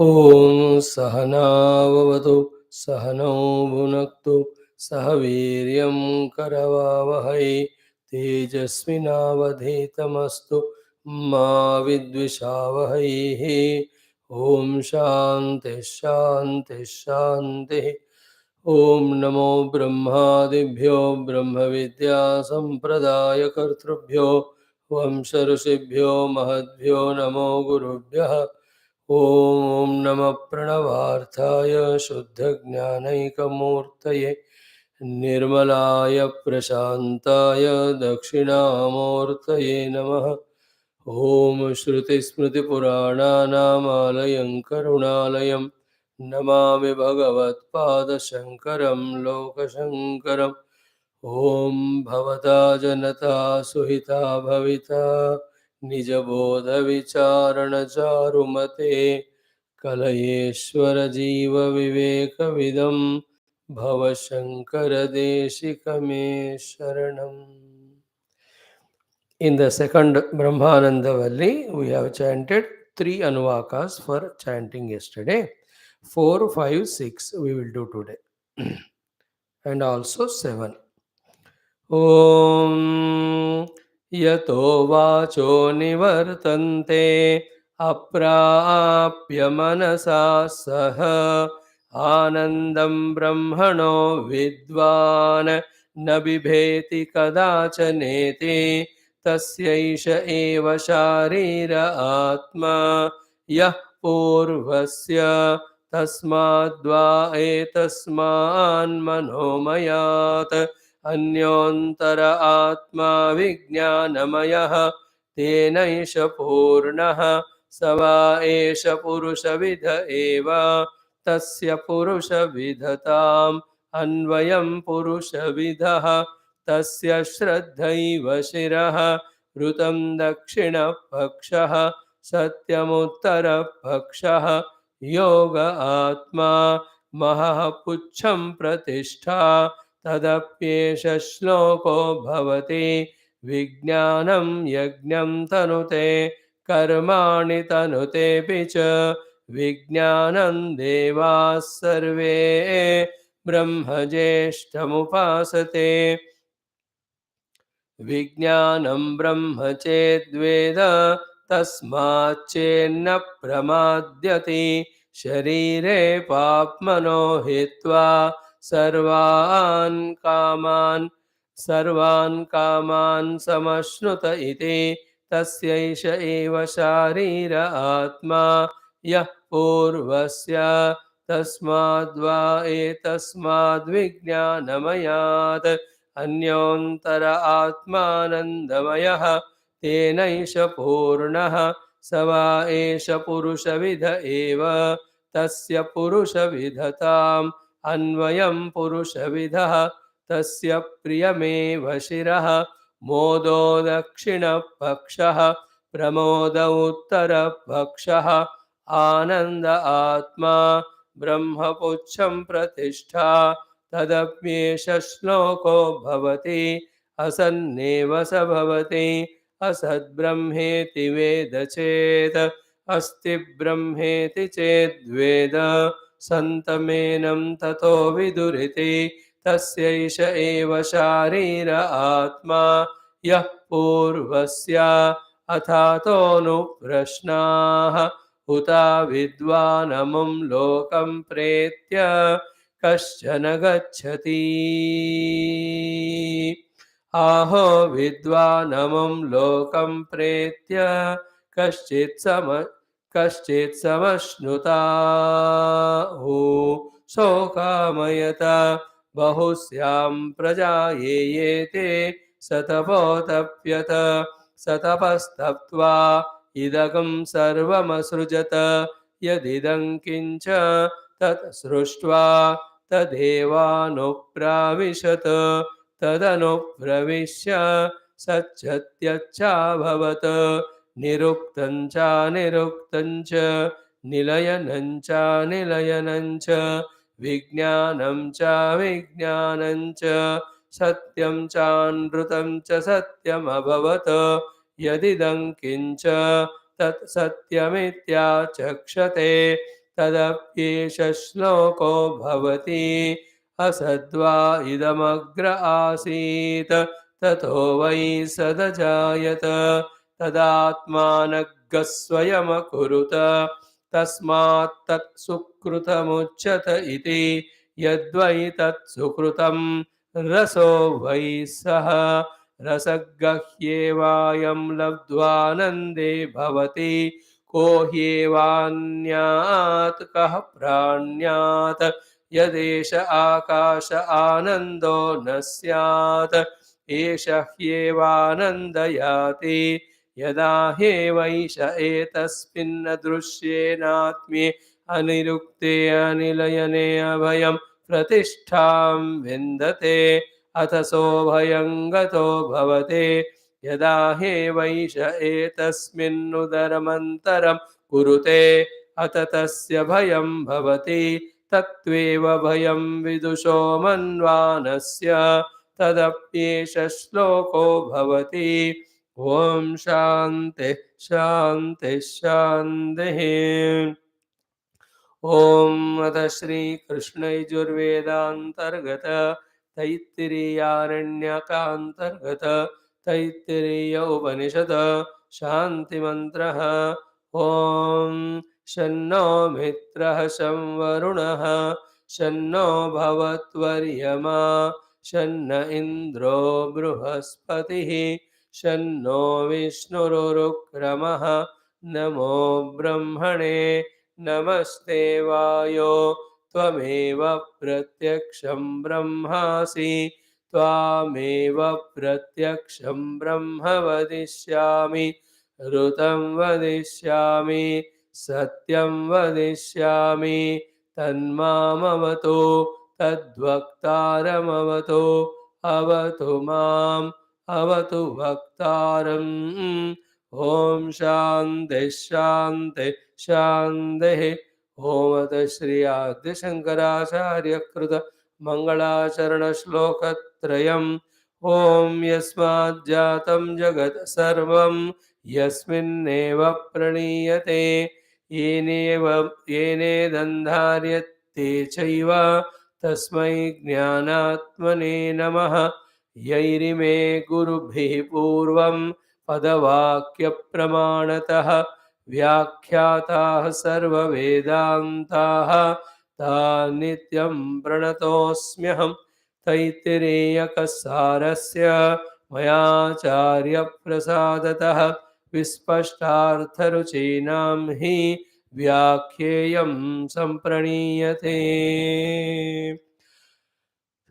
ॐ सहनाववतु सहनौ भुनक्तु सह वीर्यं करवावहै तेजस्विनावधीतमस्तु मा विद्विषावहैः। ॐ शान्तिः शान्तिः शान्तिः। ॐ नमो ब्रह्मादिभ्यो ब्रह्मविद्या सम्प्रदायकर्तृभ्यो वंशऋषिभ्यो महद्भ्यो नमो गुरुभ्यः। ॐ नमः प्रणवार्थाय शुद्धज्ञानैकमूर्तये निर्मलाय प्रशान्ताय दक्षिणामूर्तये नमः। ॐ श्रुतिस्मृतिपुराणानामालयं करुणालयं नमामि भगवत्पादशङ्करं लोकशङ्करम्। ॐ भवता जनता सुहिता भविता निजबोधविचारणचारुमते कलयेश्वरजीवविवेकविदं भवशङ्करदेशिकमे शरणम्। In the second Brahmananda Valli, we have chanted 3 Anuvakas for chanting yesterday. 4, 5, 6 we will do today. And also 7. Om Yato Vacho Nivartante Aprapya Manasa Saha Anandam Brahmano Vidvan Nabibheti Kadachaneti Tasyaisha eva sharira atma yah purvasya tasmadva etasman manomayat अन्योन्तरा आत्मा विज्ञानमयः तेनैष पूर्णः स वा एष पुरुषविद एव तस्य पुरुषविदताम् अन्वयं पुरुषविदः तस्य श्रद्धैव शिरः ऋतं दक्षिणपक्षः सत्यमुत्तरपक्षः योग आत्मा महः पुच्छं प्रतिष्ठा तदप्येष श्लोको भवति विज्ञानं यज्ञं तनुते कर्माणि तनुतेऽपि च विज्ञानं देवाः सर्वे ब्रह्मज्येष्ठमुपासते विज्ञानं ब्रह्म चेद्वेद तस्माच्चेन्न प्रमाद्यति शरीरे पाप्मनो हित्वा सर्वान् कामान् समश्नुत इति तस्यैष एव शारीर आत्मा यः पूर्वस्य तस्माद्वा एतस्माद्विज्ञानमयात् अन्योन्तर आत्मानन्दमयः तेनैष पूर्णः स वा एष पुरुषविद एव तस्य पुरुषविदताम् अन्वयं पुरुषविदः तस्य प्रियमेव शिरः मोदो दक्षिणपक्षः प्रमोद उत्तरपक्षः आनन्द आत्मा ब्रह्मपुच्छं प्रतिष्ठा तदप्येष श्लोको भवति असन्नेव स भवति असद्ब्रह्मेति वेद चेत् अस्ति ब्रह्मेति चेद्वेद सन्तमेनं ततो विदुरिति तस्यैष एव शारीर आत्मा यः पूर्वस्य अथातोऽनुप्रश्नाः उता विद्वानमुं लोकं प्रेत्य कश्चन गच्छति आहो विद्वानमुं लोकं प्रेत्य कश्चित् समश्नुताहु शोकामयत बहुस्यां प्रजा येते सतपोतप्यत सतपस्तप्त्वा इदगं सर्वमसृजत यदिदं किञ्च तत् सृष्ट्वा तदेवानुप्राविशत तदनुप्रविश्य सच्चत्यच्चाभवत् निरुक्तं च निरुक्तं च निलयनं च निलयनं च विज्ञानं च विज्ञानं च सत्यं चानृतं च सत्यमभवत् यदिदं किञ्च तत् सत्यमित्याचक्षते तदप्येष श्लोको भवति असद्वा इदमग्र आसीत् ततो वै सदजायत तदात्मानग्गः स्वयमकुरुत तस्मात् तत्सुकृतमुच्यत इति यद्वै तत्सुकृतं रसो वै सः रसगह्येवायं लब्ध्वानन्दे भवति को ह्येवान्यात् कः प्राण्यात् यदेष आकाश आनन्दो न स्यात् एष ह्येवानन्दयाति यदा ह्येवैष एतस्मिन् दृश्येनात्म्ये अनिरुक्ते अनिलयने अभयं प्रतिष्ठां विन्दते अथ सोऽभयं गतो भवते यदा ह्येवैष एतस्मिन्नुदरमन्तरं कुरुते अथ तस्य भयं भवति तत्त्वेव भयं विदुषो मन्वानस्य तदप्येष श्लोको भवति ॐ शान्ति शान्ति शान्तिः ॐ अथ श्रीकृष्णयजुर्वेदान्तर्गत तैत्तिरीयारण्यकान्तर्गत तैत्तिरीय उपनिषद शान्तिमन्त्रः ॐ शन्नो मित्रः शं वरुणः शन्नो भवत्वर्यमा शन्न इन्द्रो बृहस्पतिः शन्नो विष्णुरुक्रमः नमो ब्रह्मणे नमस्ते वायो त्वमेव प्रत्यक्षं ब्रह्मासि त्वामेव प्रत्यक्षं ब्रह्म वदिष्यामि ऋतं वदिष्यामि सत्यं वदिष्यामि तन्मामवतु तद्वक्तारमवतु अवतु माम् अवतु वक्तारम् ॐ शान्ति शान्ति शान्तिः ॐ श्री आद्यशङ्कराचार्यकृत मङ्गलाचरणश्लोकत्रयम् ॐ यस्माज्जातं जगत् सर्वं यस्मिन्नेव प्रणीयते येनेदन्धार्यते चैव तस्मै ज्ञानात्मने नमः यैरिमे गुरुभिः पूर्वं पदवाक्यप्रमाणतः व्याख्याताः सर्ववेदान्ताः तान् नित्यं प्रणतोऽस्म्यहं तैत्तिरीयकसारस्य मयाचार्यप्रसादतः विस्पष्टार्थरुचीनां हि व्याख्येयं सम्प्रणीयते.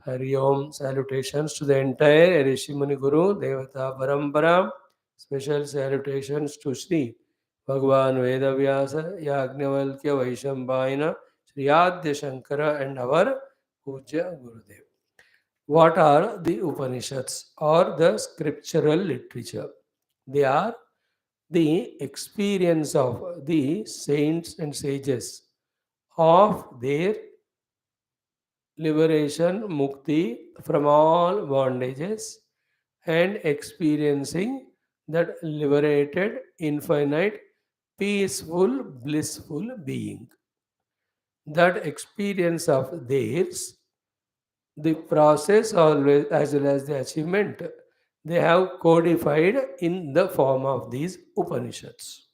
Hari Om. Salutations to the entire Rishi Muni Guru Devata Parampara. Special salutations to Sri Bhagwan Vedavyasa, Yagnavalkya Vaishambhayana, Sri Adya Shankara and our Puja Gurudev. What are the Upanishads or the scriptural literature? They are the experience of the saints and sages of their liberation, mukti from all bondages, and experiencing that liberated, infinite, peaceful, blissful being. That experience of theirs, the process always as well as the achievement, they have codified in the form of these Upanishads.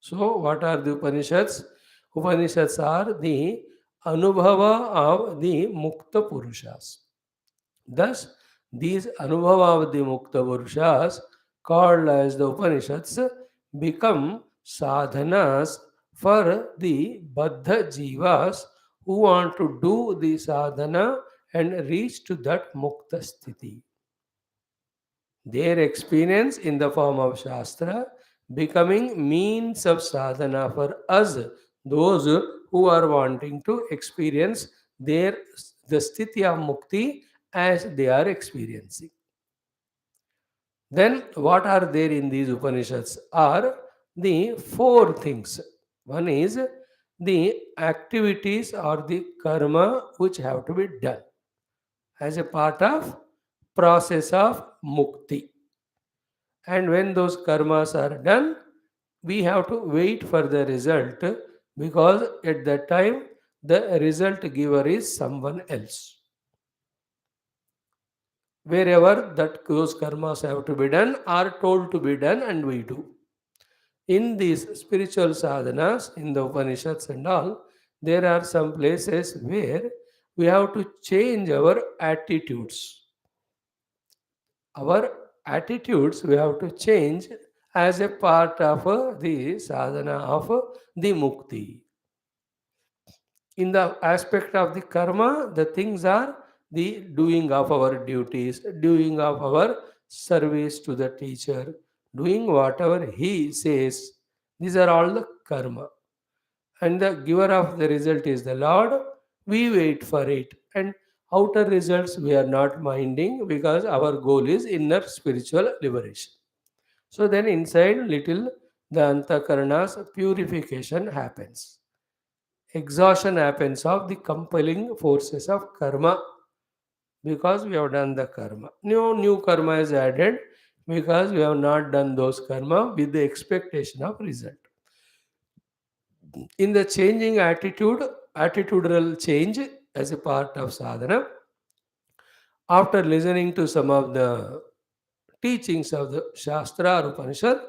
So, what are the Upanishads? Upanishads are the Anubhava of the Mukta Purushas. Thus, these Anubhava of the Mukta Purushas, called as the Upanishads, become sadhanas for the Baddha Jivas who want to do the sadhana and reach to that Mukta Sthiti. Their experience in the form of Shastra becoming means of sadhana for us, those who are wanting to experience the sthiti of mukti as they are experiencing. Then what are there in these Upanishads are the four things. One is the activities or the karma which have to be done as a part of process of mukti. And when those karmas are done, we have to wait for the result because at that time the result giver is someone else. Wherever that those karmas have to be done are told to be done, and we do. In these spiritual sadhanas, in the Upanishads and all, there are some places where we have to change our attitudes. Our attitudes we have to change as a part of the sadhana of the mukti. In the aspect of the karma, the things are the doing of our duties, doing of our service to the teacher, doing whatever he says. These are all the karma. And the giver of the result is the Lord. We wait for it. And outer results we are not minding because our goal is inner spiritual liberation. So then inside little the antakarana's purification happens. Exhaustion happens of the compelling forces of karma because we have done the karma. New karma is added because we have not done those karma with the expectation of result. In the changing attitude, attitudinal change as a part of sadhana, after listening to some of the teachings of the Shastra or Upanishad,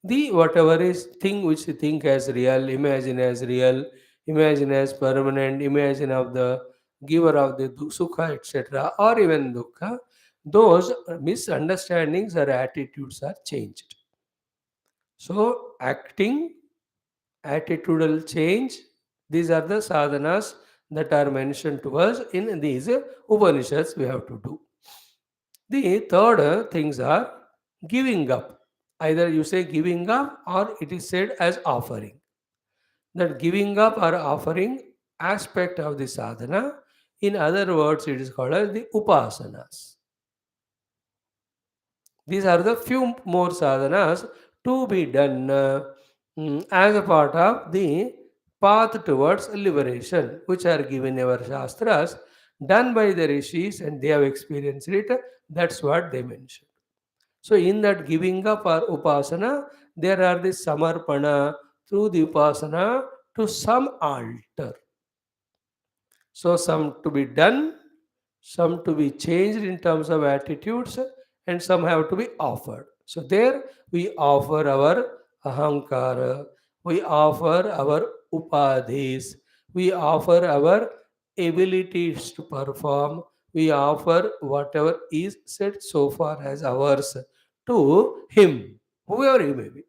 the whatever is thing which you think as real, imagine as permanent, imagine of the giver of the sukha, etc., or even dukkha, those misunderstandings or attitudes are changed. So, acting, attitudinal change, these are the sadhanas that are mentioned to us in these Upanishads we have to do. The third things are giving up. Either you say giving up or it is said as offering. That giving up or offering aspect of the sadhana, in other words, it is called as the upasanas. These are the few more sadhanas to be done as a part of the path towards liberation, which are given in our shastras, done by the rishis, and they have experienced it. That's what they mention. So, in that giving up or upasana, there are the samarpana through the upasana to some altar. So, some to be done, some to be changed in terms of attitudes, and some have to be offered. So, there we offer our ahankara, we offer our upadhis, we offer our abilities to perform, we offer whatever is said so far as ours to him, whoever he may be.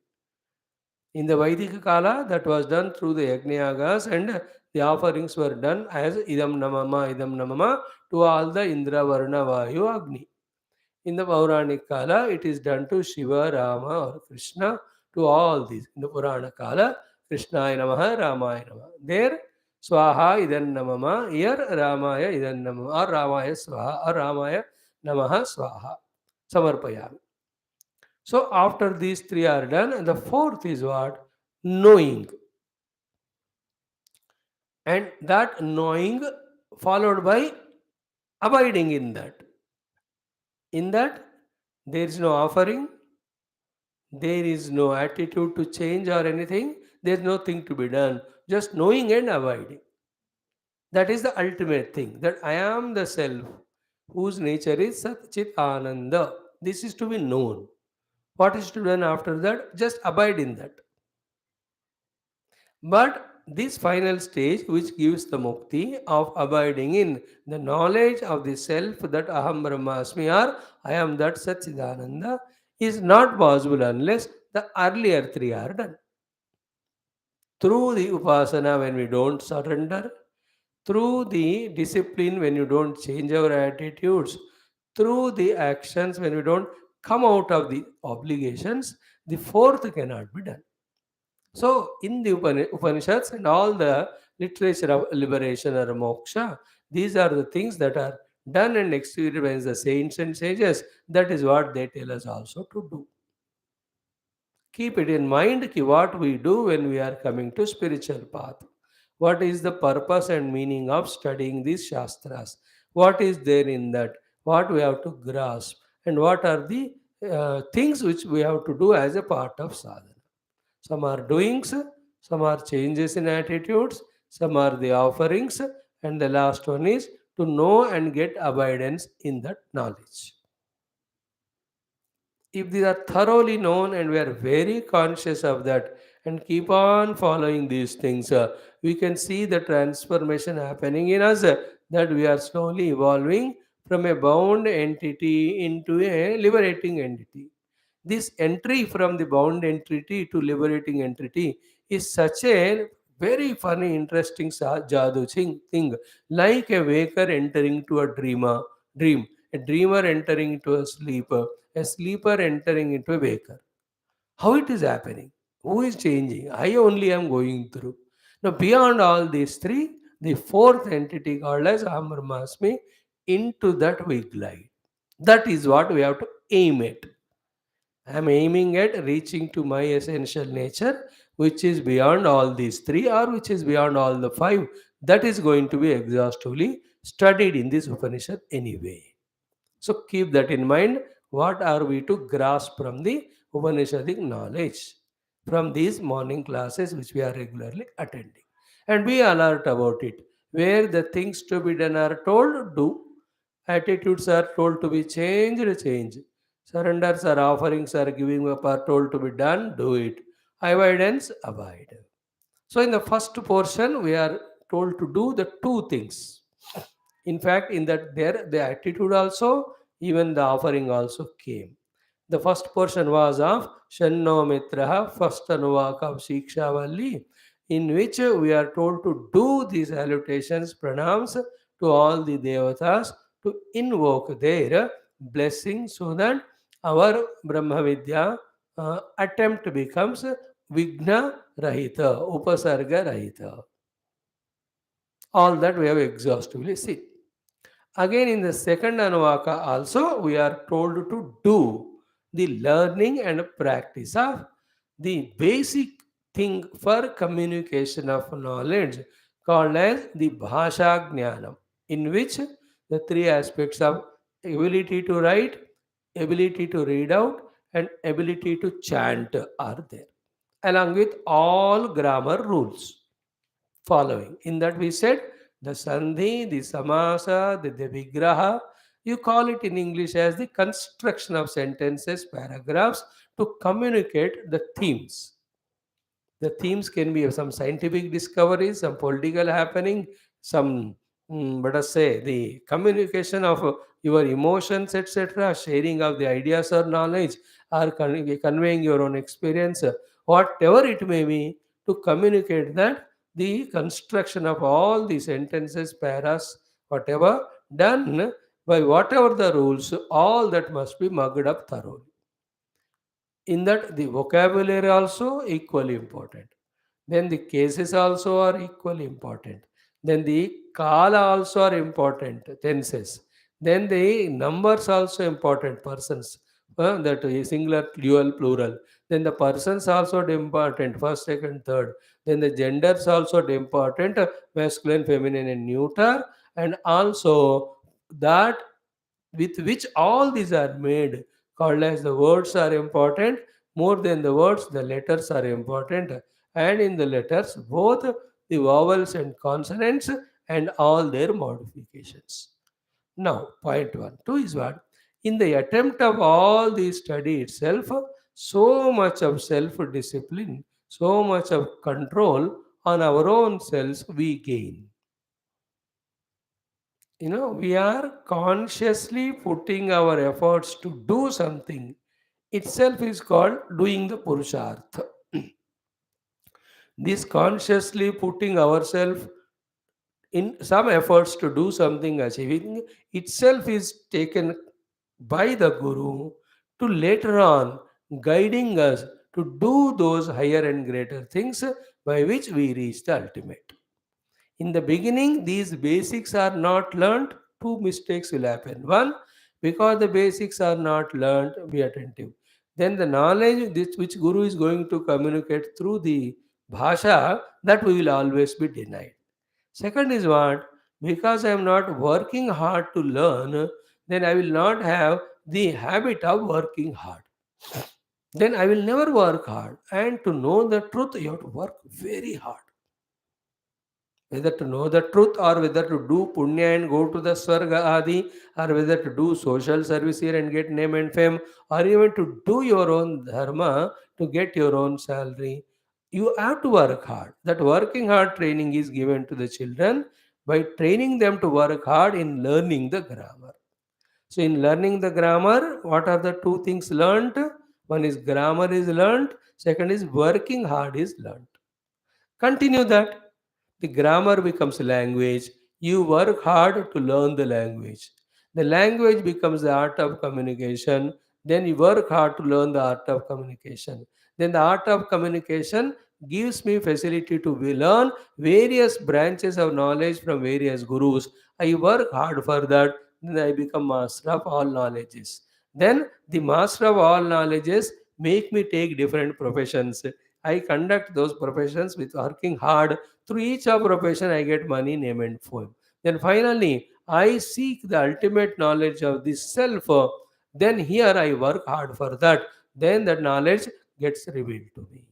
In the Vedic Kala, that was done through the Yajnayagas, and the offerings were done as idam namama to all the Indra, Varuna, Vayu, Agni. In the Pauranic Kala, it is done to Shiva, Rama, or Krishna, to all these. In the Purana Kala, Krishnaya Namaha, Ramaya Namaha. There, Swaha idan namama, here Ramaya idan namama, or Ramaya Swaha, or Ramaya Namaha Swaha. Samarpayami. So after these three are done, and the fourth is what? Knowing. And that knowing followed by abiding in that. In that, there is no offering, there is no attitude to change or anything, there is nothing to be done. Just knowing and abiding. That is the ultimate thing. That I am the self whose nature is Sat Chit Ananda. This is to be known. What is to be done after that? Just abide in that. But this final stage, which gives the mukti of abiding in the knowledge of the self that Aham Brahmasmi or I am that Satchidananda, is not possible unless the earlier three are done. Through the upasana, when we don't surrender, through the discipline, when you don't change our attitudes, through the actions, when we don't come out of the obligations, the fourth cannot be done. So, in the Upanishads and all the literature of liberation or moksha, these are the things that are done and experienced by the saints and sages. That is what they tell us also to do. Keep it in mind ki what we do when we are coming to spiritual path. What is the purpose and meaning of studying these shastras? What is there in that? What we have to grasp? And what are the things which we have to do as a part of sadhana? Some are doings, some are changes in attitudes, some are the offerings, and the last one is to know and get abidance in that knowledge. If these are thoroughly known and we are very conscious of that and keep on following these things, we can see the transformation happening in us, that we are slowly evolving from a bound entity into a liberating entity. This entry from the bound entity to liberating entity is such a very funny, interesting jadoo thing, like a waker entering to dream, a dreamer entering into a sleeper entering into a waker. How it is happening? Who is changing? I only am going through. Now, beyond all these three, the fourth entity called as Aham Brahmasmi, into that we glide. That is what we have to aim at. I am aiming at reaching to my essential nature, which is beyond all these three, or which is beyond all the five. That is going to be exhaustively studied in this Upanishad anyway. So keep that in mind. What are we to grasp from the Upanishadic knowledge from these morning classes which we are regularly attending? And be alert about it. Where the things to be done are told, do. Attitudes are told to be changed, change. Surrenders or offerings are giving up are told to be done, do it. Avoidance, avoid. So in the first portion, we are told to do the two things. In fact, in that there the attitude also, even the offering also came. The first portion was of Shanno Mitraha, first Anuvaka of Siksha Valli, in which we are told to do these salutations, pranams to all the devatas, to invoke their blessing so that our Brahma Vidya attempt becomes Vigna Rahita, Upasarga Rahita. All that we have exhaustively seen. Again, in the second Anuvaka, also we are told to do the learning and practice of the basic thing for communication of knowledge called as the Bhasha Jnanam, in which the three aspects of ability to write, ability to read out, and ability to chant are there, along with all grammar rules following. In that we said the sandhi, the samasa, the vigraha, you call it in English as the construction of sentences, paragraphs to communicate the themes. The themes can be of some scientific discoveries, some political happening, some, let us say, the communication of your emotions, etc., sharing of the ideas or knowledge, or conveying your own experience, whatever it may be, to communicate that the construction of all the sentences, paras, whatever, done by whatever the rules, all that must be mugged up thoroughly. In that, the vocabulary also equally important. Then the cases also are equally important. Then the kala also are important, tenses. Then the numbers also important, persons. That is singular, dual, plural. Then the persons also important, first, second, third. Then the genders also important, masculine, feminine, and neuter. And also that with which all these are made, called as the words are important. More than the words, the letters are important, and in the letters both the vowels and consonants and all their modifications. Now, point 1 2 is what, in the attempt of all the study itself, so much of self discipline, so much of control on our own selves we gain. We are consciously putting our efforts to do something itself is called doing the purushartha. This consciously putting ourselves in some efforts to do something, achieving itself is taken by the guru to later on guiding us to do those higher and greater things by which we reach the ultimate. In the beginning, these basics are not learned, two mistakes will happen. One, because the basics are not learned, be attentive. Then the knowledge which Guru is going to communicate through the bhasha, that we will always be denied. Second is what? Because I am not working hard to learn, then I will not have the habit of working hard. then I will never work hard. And to know the truth, you have to work very hard. Whether to know the truth or whether to do punya and go to the Swarga Adi, or whether to do social service here and get name and fame, or even to do your own dharma to get your own salary. You have to work hard. That working hard training is given to the children by training them to work hard in learning the grammar. So, in learning the grammar, what are the two things learnt? One is grammar is learnt, second is working hard is learnt. Continue that. The grammar becomes language. You work hard to learn the language. The language becomes the art of communication. Then you work hard to learn the art of communication. Then the art of communication gives me facility to learn various branches of knowledge from various gurus. I work hard for that. Then I become master of all knowledges. Then the master of all knowledges make me take different professions. I conduct those professions with working hard. Through each of profession, I get money, name, and fame. Then finally, I seek the ultimate knowledge of this self. Then here I work hard for that. Then that knowledge gets revealed to me.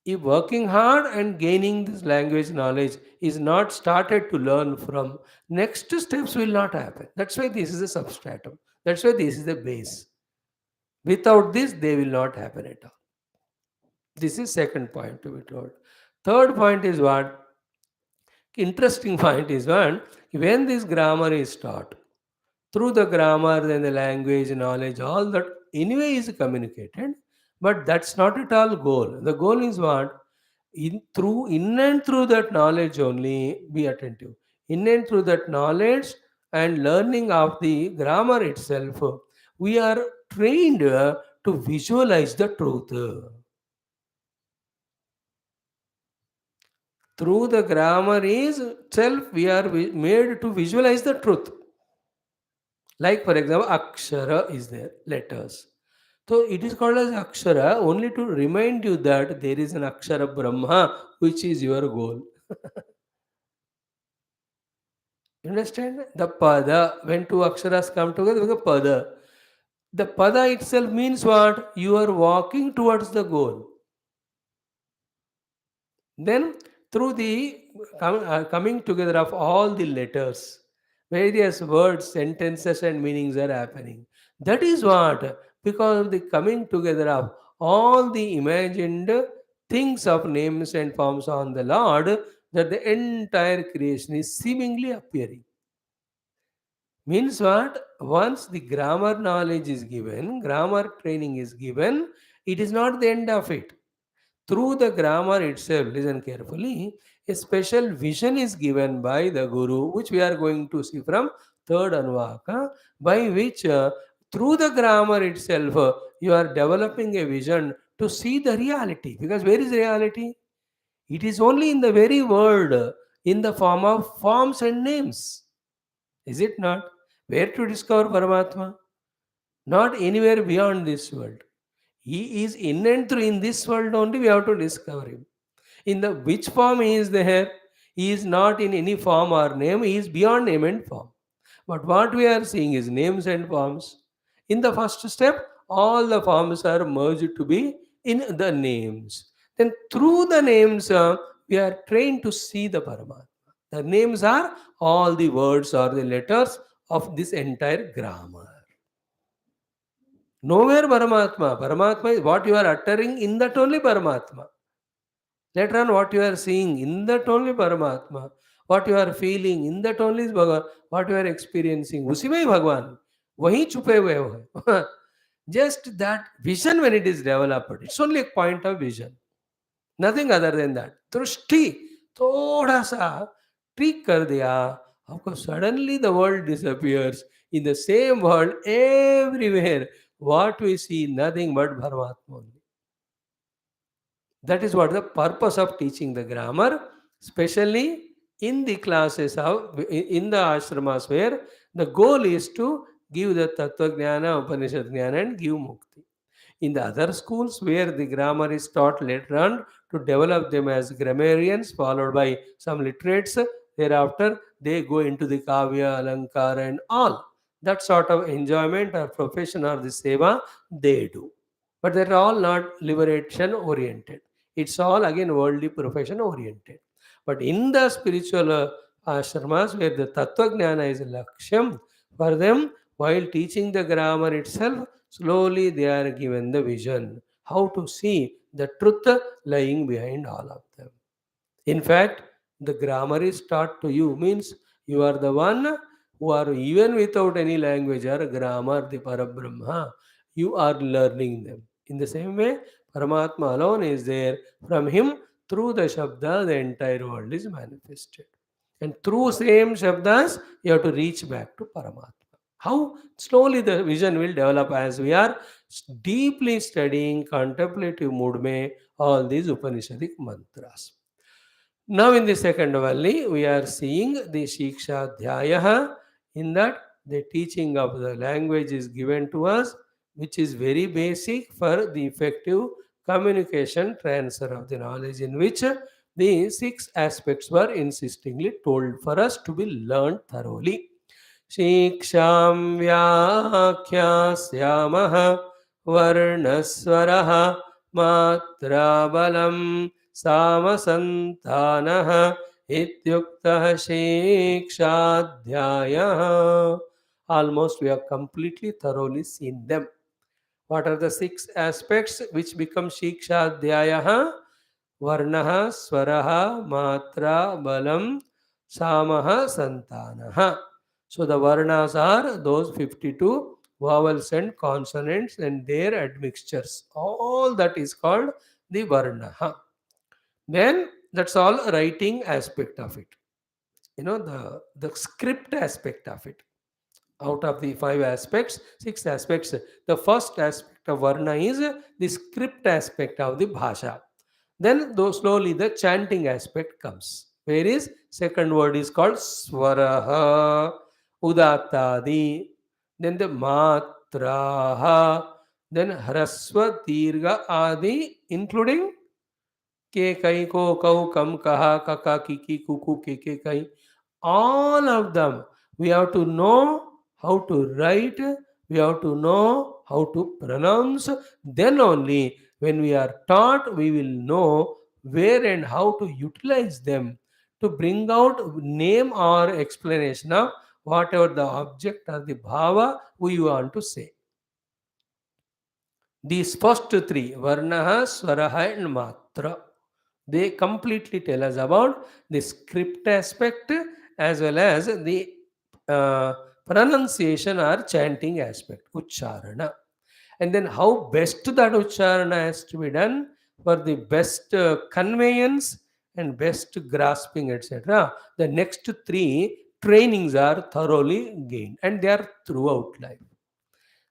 If working hard and gaining this language knowledge is not started to learn from, next steps will not happen. That's why this is a substratum. That's why this is the base. Without this, they will not happen at all. This is second point to be told. Third point is what? Interesting point is one, when this grammar is taught, through the grammar, then the language, knowledge, all that anyway is communicated, but that's not at all goal. The goal is what? In and through that knowledge only, be attentive. In and through that knowledge and learning of the grammar itself, we are trained to visualize the truth. Through the grammar is itself, we are made to visualize the truth. Like for example, akshara is there, letters. So it is called as akshara only to remind you that there is an akshara Brahma which is your goal. You understand? The pada, when two aksharas come together, we get pada. The pada itself means what? You are walking towards the goal. Then, through the coming together of all the letters, various words, sentences, and meanings are happening. That is what, because of the coming together of all the imagined things of names and forms on the Lord, that the entire creation is seemingly appearing. Means what? Once the grammar knowledge is given, grammar training is given, it is not the end of it. Through the grammar itself, listen carefully, a special vision is given by the Guru, which we are going to see from third Anuvaka, by which through the grammar itself, you are developing a vision to see the reality. Because where is reality? It is only in the very word, in the form of forms and names. Is it not? Where to discover Paramatma? Not anywhere beyond this world. He is in and through in this world only we have to discover him. In the which form he is there, he is not in any form or name, he is beyond name and form. But what we are seeing is names and forms. In the first step, all the forms are merged to be in the names. Then through the names, we are trained to see the Paramatma. The names are all the words or the letters of this entire grammar. Nowhere Paramatma. Paramatma is what you are uttering, in that only Paramatma. Later on, what you are seeing, in that only Paramatma. What you are feeling, in that only is Bhagavan. What you are experiencing, उसी में ही भगवान वहीं छुपे हुए हो. Just that vision when it is developed, it's only a point of vision. Nothing other than that. दृष्टि थोड़ा सा ट्रिक कर दिया आपको, suddenly the world disappears. In the same world, everywhere, what we see, nothing but Paramatma only. That is what the purpose of teaching the grammar, especially in the classes of in the ashramas where the goal is to give the Tattva Jnana, Upanishad Jnana and give Mukti. In the other schools where the grammar is taught later on to develop them as grammarians, followed by some literates, thereafter they go into the Kavya, Alankara and all. That sort of enjoyment or profession or the seva they do. But they're all not liberation oriented. It's all again worldly profession oriented. But in the spiritual ashramas where the Tattva Jnana is Lakshyam, for them, while teaching the grammar itself, slowly they are given the vision how to see the truth lying behind all of them. In fact, the grammar is taught to you, means you are the one who are even without any language or grammar, the Parabrahma, you are learning them. In the same way, Paramatma alone is there. From him, through the Shabda, the entire world is manifested. And through same Shabdas, you have to reach back to Paramatma. How slowly the vision will develop as we are deeply studying contemplative mood mein all these Upanishadic mantras. Now, in the second valley, we are seeing the Shikshadhyaya. In that, the teaching of the language is given to us, which is very basic for the effective communication transfer of the knowledge, in which the six aspects were insistingly told for us to be learned thoroughly. Shiksham Vyakhyasyamaha Varnaswaraha Matrabalam Samasantanah Ityuktah Shikshadhyayah. Almost we have completely thoroughly seen them. What are the six aspects which become Shikshadhyayah? Varnaha, Swaraha, Matra, Balam, Samaha, Santanaha. So the Varnas are those 52 vowels and consonants and their admixtures. All that is called the Varnaha. Then that's all writing aspect of it. The script aspect of it. Out of the five aspects, six aspects, the first aspect of Varna is the script aspect of the Bhasha. Then though slowly the chanting aspect comes. Where is second word is called Swaraha, Udattadi, then the Matraha, then Hraswa, Dirga, Adi, including K, Kai, Ko, Kau, Kam, Kaha, Kaka, Kiki, Kuku, Keke, Kai. All of them. We have to know how to write, we have to know how to pronounce. Then only when we are taught, we will know where and how to utilize them to bring out name or explanation of whatever the object or the bhava we want to say. These first three, Varnaha, Swaraha, and Matra, they completely tell us about the script aspect as well as the uh, pronunciation or chanting aspect, Ucharana. And then how best that Ucharana has to be done for the best conveyance and best grasping, etc. The next three trainings are thoroughly gained and they are throughout life.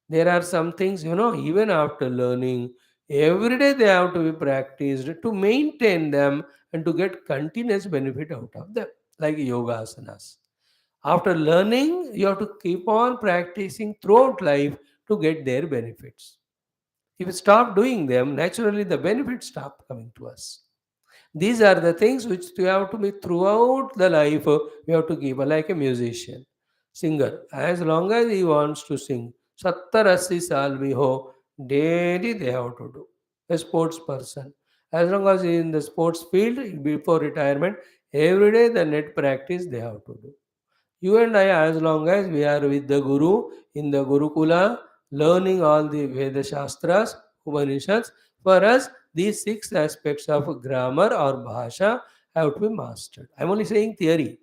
There are some things, even after learning, every day they have to be practiced to maintain them and to get continuous benefit out of them, like yoga asanas. After learning, you have to keep on practicing throughout life to get their benefits. If you stop doing them, naturally the benefits stop coming to us. These are the things which you have to be throughout the life. We have to keep like a musician, singer. As long as he wants to sing, 70-80 saal bhi ho, daily they have to do. A sports person, as long as he is in the sports field before retirement, every day the net practice they have to do. You and I, as long as we are with the Guru in the Gurukula, learning all the Veda Shastras, Upanishads, for us, these six aspects of grammar or Bhasha have to be mastered. I'm only saying theory.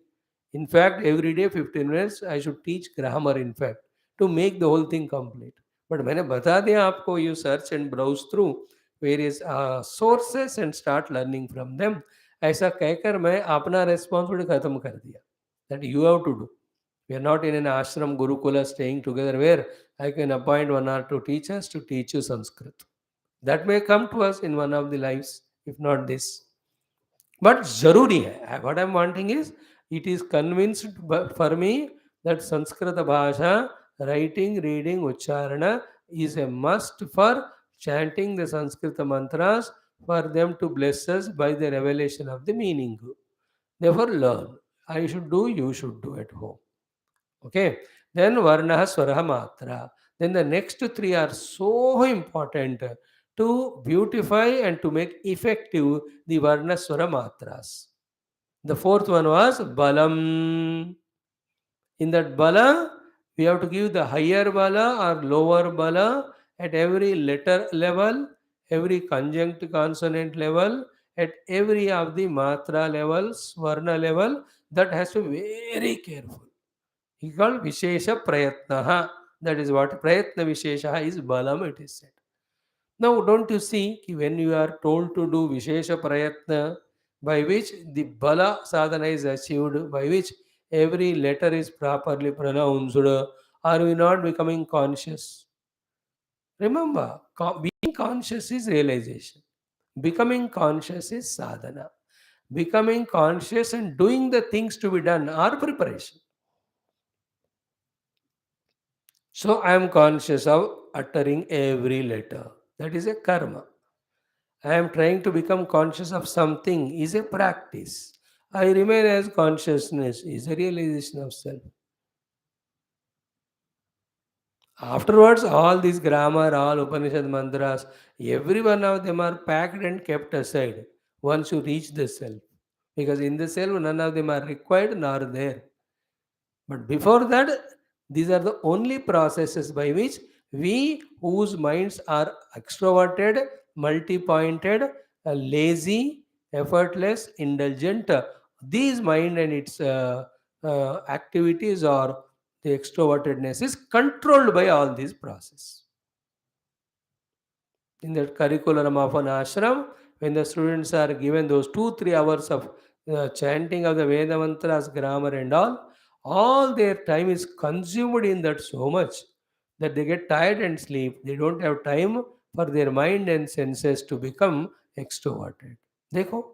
In fact, every day 15 minutes I should teach grammar, in fact, to make the whole thing complete. But मैंने बता दिया आपको, you search and browse through various sources and start learning from them. ऐसा कहकर मैं अपना responsibility खत्म कर दिया. That you have to do. We are not in an ashram gurukula staying together where I can appoint one or two teachers to teach you Sanskrit. That may come to us in one of the lives, if not this. But zaruri hai. What I'm wanting is, it is convinced for me that Sanskrita Bhasha, writing, reading, Ucharana is a must for chanting the Sanskrit mantras for them to bless us by the revelation of the meaning. Therefore, learn. I should do, you should do at home. Okay. then varna, swara, matra. Then the next three are so important to beautify and to make effective the varna, swara, matras. The fourth one was balam. In that bala, we have to give the higher bala or lower bala at every letter level, every conjunct consonant level, at every of the matra levels, varna level. That has to be very careful. He called Vishesha Prayatnaha. That is what Prayatna Vishesha is Balam, it is said. Now, don't you see, when you are told to do Vishesha Prayatna, by which the Bala sadhana is achieved, by which every letter is properly pronounced, are we not becoming conscious? Remember, being conscious is realization. Becoming conscious is sadhana. Becoming conscious and doing the things to be done are preparation. So I am conscious of uttering every letter. That is a karma. I am trying to become conscious of something is a practice. I remain as consciousness is a realization of self. Afterwards, all these grammar, all Upanishad mantras, every one of them are packed and kept aside once you reach the self. Because in the self, none of them are required nor there. But before that, these are the only processes by which we, whose minds are extroverted, multi pointed, lazy, effortless, indulgent, these mind and its activities or the extrovertedness is controlled by all these processes. In the curriculum of an ashram, when the students are given those 2-3 hours of chanting of the Veda mantras, grammar, and all their time is consumed in that so much that they get tired and sleep. They don't have time for their mind and senses to become extroverted. Dekho,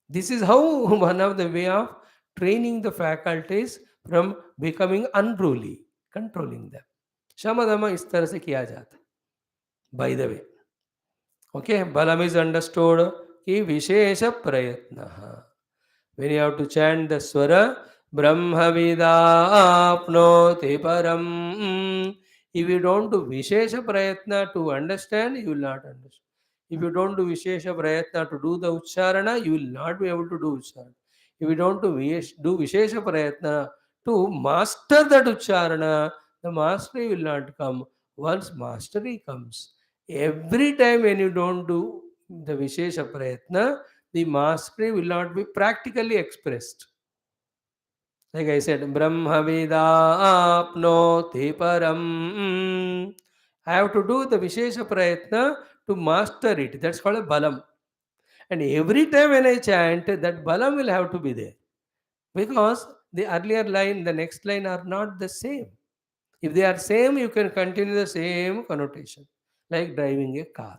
this is how one of the way of training the faculties from becoming unruly, controlling them. Shamadama इस तरह से किया जाता है. By the way, okay, balam is understood ki vishesha prayatna. When you have to chant the swara, brahma vidapnoti param. If you don't do vishesha prayatna to understand, you will not understand. If you don't do vishesha prayatna to do the ucharana, you will not be able to do ucharana. If you don't do vishesha prayatna to master that ucharana, the mastery will not come. Once mastery comes, every time when you don't do the Vishesha Prayatna, the mastery will not be practically expressed. Like I said, Brahma Vida Apnoti Param. I have to do the Vishesha Prayatna to master it. That's called a Balam. And every time when I chant, that Balam will have to be there. Because the earlier line, the next line are not the same. If they are same, you can continue the same connotation, like driving a car.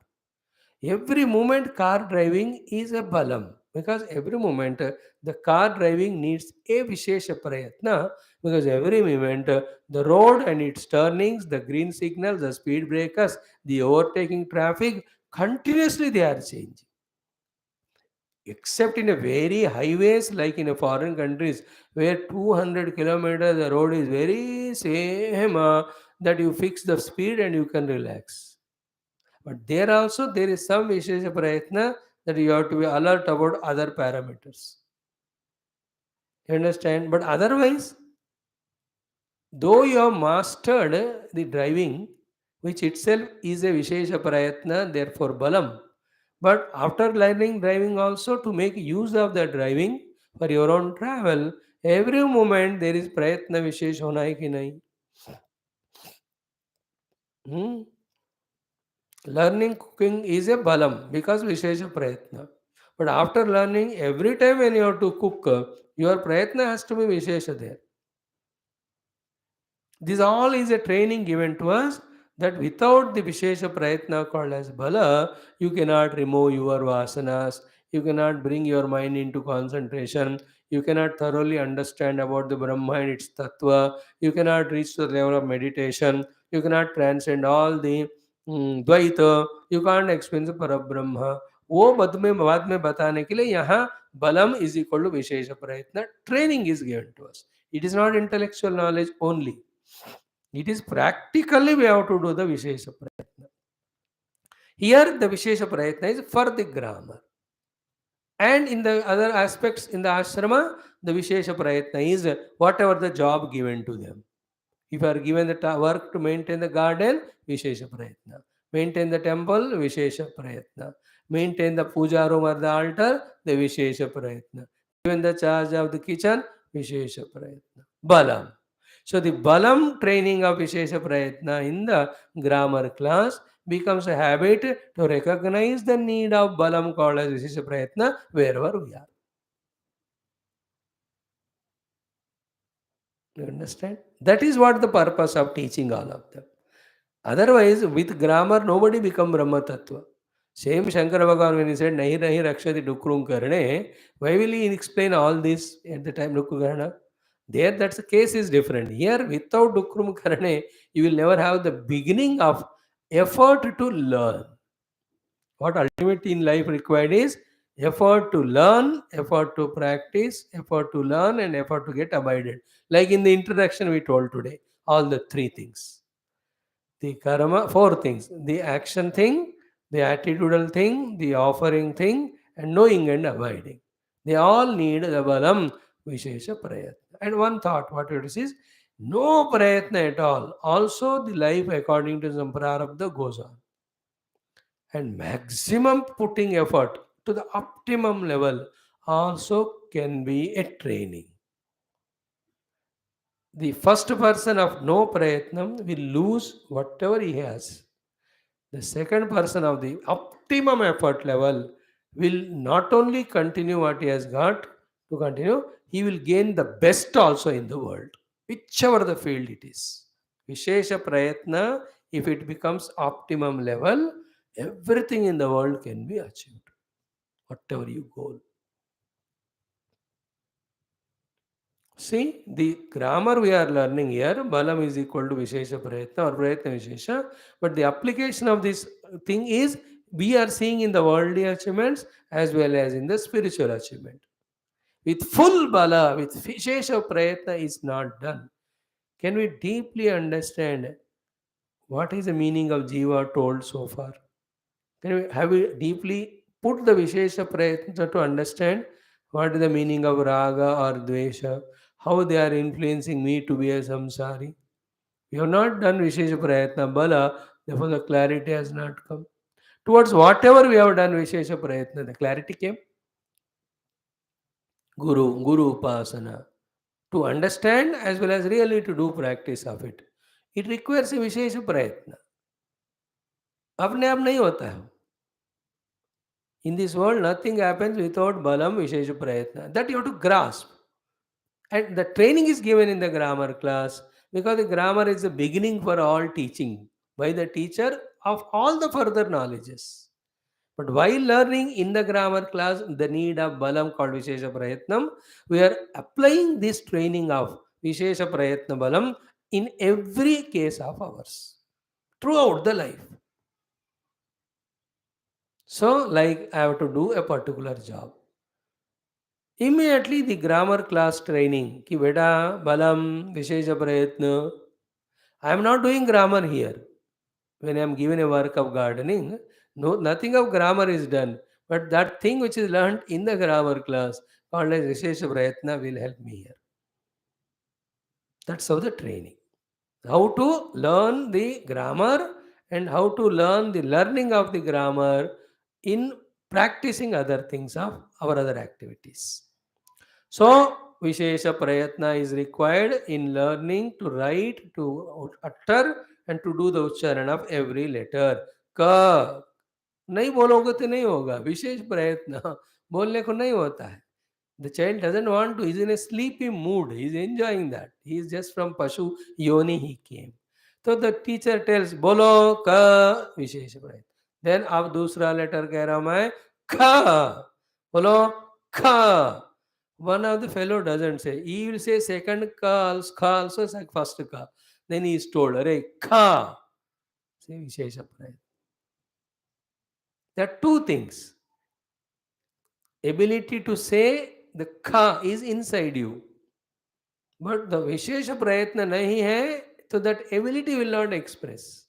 Every moment car driving is a balam, because every moment the car driving needs a vishesha prayatna, because every moment the road and its turnings, the green signals, the speed breakers, the overtaking traffic, continuously they are changing. Except in a very highways like in a foreign countries where 200 kilometers the road is very same, that you fix the speed and you can relax. But there also there is some Vishesha Prayatna that you have to be alert about other parameters. You understand? But otherwise, though you have mastered the driving, which itself is a Vishesha Prayatna, therefore Balam. But after learning driving also, to make use of the driving for your own travel, every moment there is Prayatna Vishesh hona hai ki nahi? Hmm? Learning cooking is a balam because Vishesha Prayatna. But after learning, every time when you have to cook, your Prayatna has to be Vishesha there. This all is a training given to us that without the Vishesha Prayatna called as Bala, you cannot remove your vasanas, you cannot bring your mind into concentration, you cannot thoroughly understand about the Brahma and its Tattva, you cannot reach to the level of meditation, you cannot transcend all the द्वैत, you can't experience पर ब्रह्म. वो बाद में बताने के लिए यहाँ बलम is equal to विशेष प्रयत्न. Training is given to us. It is not intellectual knowledge only. It is practically we have to do the Vishesha Prayatna. Here the Vishesha Prayatna is for the grammar. And in the other aspects in the ashrama, the Vishesha Prayatna is whatever the job given to them. If you are given the work to maintain the garden, Vishesha Prayatna. Maintain the temple, Vishesha Prayatna. Maintain the puja room or the altar, the Vishesha Prayatna. Given the charge of the kitchen, Vishesha Prayatna. Balam. So the Balam training of Vishesha Prayatna in the grammar class becomes a habit to recognize the need of Balam called as Vishesha Prayatna wherever we are. You understand? That is what the purpose of teaching all of them. Otherwise, with grammar, nobody become Brahma Tattva. Same Shankara Bhagavan when he said, Nahi Nahi Rakshati Dukrum Karne, why will he explain all this at the time Dukru Karna? There, that's the case is different. Here, without Dukrum Karne, you will never have the beginning of effort to learn. What ultimately in life required is effort to learn, effort to practice, effort to learn, and effort to get abided. Like in the introduction we told today, all the three things. The karma, four things: the action thing, the attitudinal thing, the offering thing, and knowing and abiding. They all need the balam vishesha prayatna. And one thought, what it is no prayatna at all. Also, the life according to Samprarabdha goes on. And maximum putting effort to the optimum level also can be a training. The first person of no prayatnam will lose whatever he has. The second person of the optimum effort level will not only continue what he has got to continue, he will gain the best also in the world, whichever the field it is. Vishesha Prayatna, if it becomes optimum level, everything in the world can be achieved, whatever you goal. See, the grammar we are learning here, Balam is equal to Vishesha Prayatna or Prayatna Vishesha, but the application of this thing is we are seeing in the worldly achievements as well as in the spiritual achievement. With full Bala, with Vishesha Prayatna is not done. Can we deeply understand what is the meaning of Jiva told so far? Have we deeply put the Vishesha Prayatna to understand what is the meaning of Raga or Dvesha, how they are influencing me to be a samsari? We have not done Vishesha Prayatna Bala, therefore the clarity has not come. Towards whatever we have done Vishesha Prayatna, the clarity came. Guru Upasana. To understand as well as really to do practice of it. It requires a Vishesha Prayatna. अपने आप नहीं होता है. In this world, nothing happens without balam vishesha prayatna. That you have to grasp. And the training is given in the grammar class because the grammar is the beginning for all teaching by the teacher of all the further knowledges. But while learning in the grammar class, the need of balam called vishesha prayatnam, we are applying this training of vishesha prayatna balam in every case of ours throughout the life. So, like I have to do a particular job. Immediately the grammar class training, ki beta balam vishesha prayatna. I am not doing grammar here. When I am given a work of gardening, no, nothing of grammar is done. But that thing which is learned in the grammar class called as vishesha prayatna will help me here. That's how the training. How to learn the grammar and how to learn the learning of the grammar in practicing other things of our other activities. So, Vishesha Prayatna is required in learning to write, to utter, and to do the uchcharan of every letter. Ka. नहीं बोलोगे तो नहीं होगा. विशेष प्रयत्न बोलने को नहीं होता है. The child doesn't want to. He's in a sleepy mood. He's enjoying that. He's just from Pashu Yoni he came. So the teacher tells, बोलो का विशेष प्रयत्न. Then अब दूसरा लेटर कह रहा मैं का. बोलो का. One of the fellow doesn't say. He will say second ka also like first ka. Then he is told, Arey ka. Say Vishesha Prayatna. There are two things. Ability to say the ka is inside you. But the Vishesha Prayatna nahi hai So that ability will not express.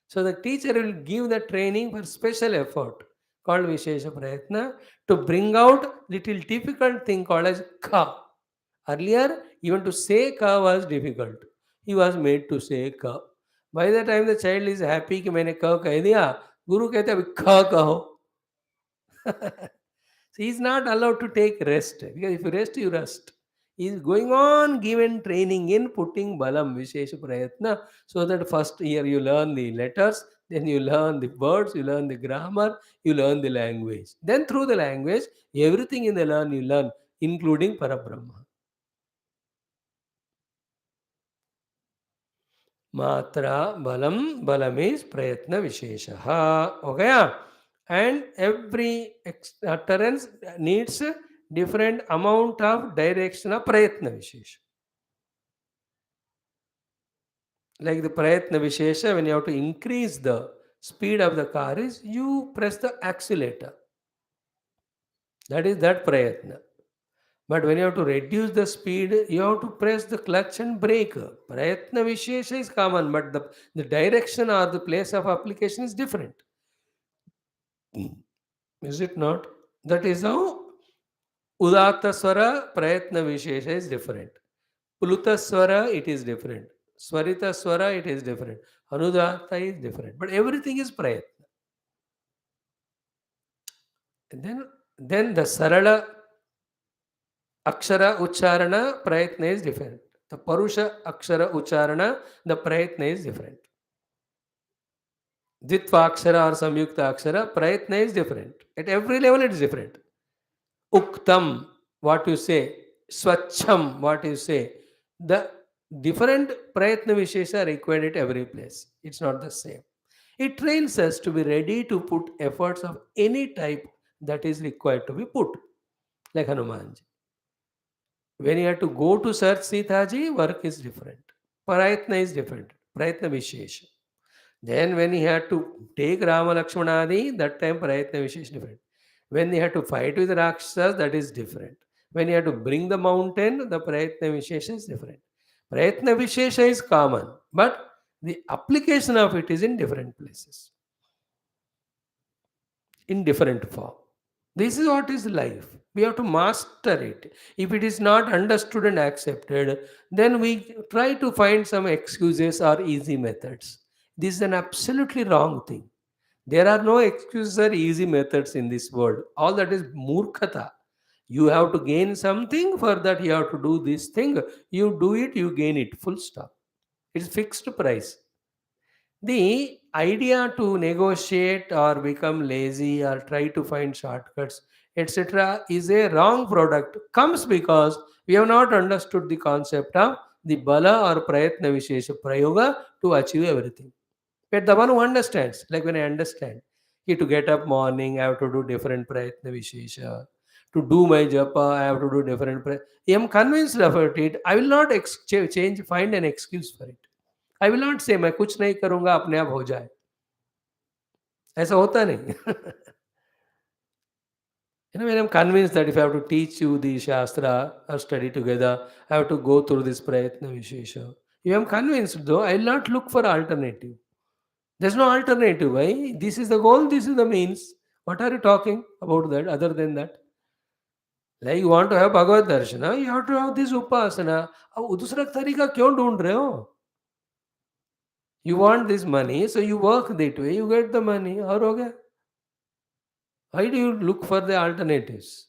So the teacher will give the training for special effort called Vishesha Prayatna to bring out little difficult thing called as Ka. Earlier, even to say Ka was difficult. He was made to say Ka. By the time the child is happy कि मैंने क कह दिया, गुरु कहते अभी ख कहो. So he is not allowed to take rest because if you rest, you rest. He is going on given training in putting balam, vishesha prayatna, so that first year you learn the letters, then you learn the words, you learn the grammar, you learn the language. Then through the language, everything in the learn you learn, including Parabrahma. Matra balam, balam is prayatna vishesha. Okay? And every utterance needs a different amount of direction of prayatna vishesha. Like the prayatna vishesha, when you have to increase the speed of the car, is you press the accelerator. That is that prayatna. But when you have to reduce the speed, you have to press the clutch and brake. Prayatna vishesha is common, but the direction or the place of application is different. Is it not? That is how Udatta Swara Prayatna Vishesha is different. Puluta Swara, it is different. Swarita Swara, it is different. Anudatta is different. But everything is Prayatna. And then the Sarala Akshara Ucharana Prayatna is different. The Parusha Akshara Ucharana, the Prayatna is different. Ditva Akshara or Samyukta Akshara, Prayatna is different. At every level, it is different. Uktam, what you say, Swachham, what you say. The different Prayatna Vishesha are required at every place. It's not the same. It trains us to be ready to put efforts of any type that is required to be put, like Hanumanji. When you have to go to search Sita ji, work is different. Prayatna is different. Prayatna Vishesha. Then when he had to take Rama Lakshmanadi, that time Prayatna Vishesha is different. When he had to fight with Rakshasas, that is different. When he had to bring the mountain, the Prayatna Vishesha is different. Prayatna Vishesha is common, but the application of it is in different places, in different form. This is what is life. We have to master it. If it is not understood and accepted, then we try to find some excuses or easy methods. This is an absolutely wrong thing. There are no excuses or easy methods in this world. All that is murkhata. You have to gain something, for that you have to do this thing. You do it, you gain it. Full stop. It's fixed price. The idea to negotiate or become lazy or try to find shortcuts, etc., is a wrong product. Comes because we have not understood the concept of the bala or prayatna vishesha prayoga to achieve everything. But the one who understands, like when I understand, to get up morning, I have to do different prayatna vishesha. To do my japa, I have to do different prayatna. I am convinced about it. I will not change, find an excuse for it. I will not say मैं कुछ नहीं करूंगा अपने आप हो जाए. ऐसा होता नहीं. When I'm convinced that if I have to teach you the Shastra or study together, I have to go through this Prayatna Vishesha. If I'm convinced though, I will not look for alternative. There's no alternative. Why? This is the goal, this is the means. What are you talking about that other than that? Like you want to have Bhagavad Darshana, you have to have this Upasana. अब दूसरा तरीका क्यों ढूंढ रहे हो? You want this money, so you work that way, you get the money. और हो गया. Why do you look for the alternatives?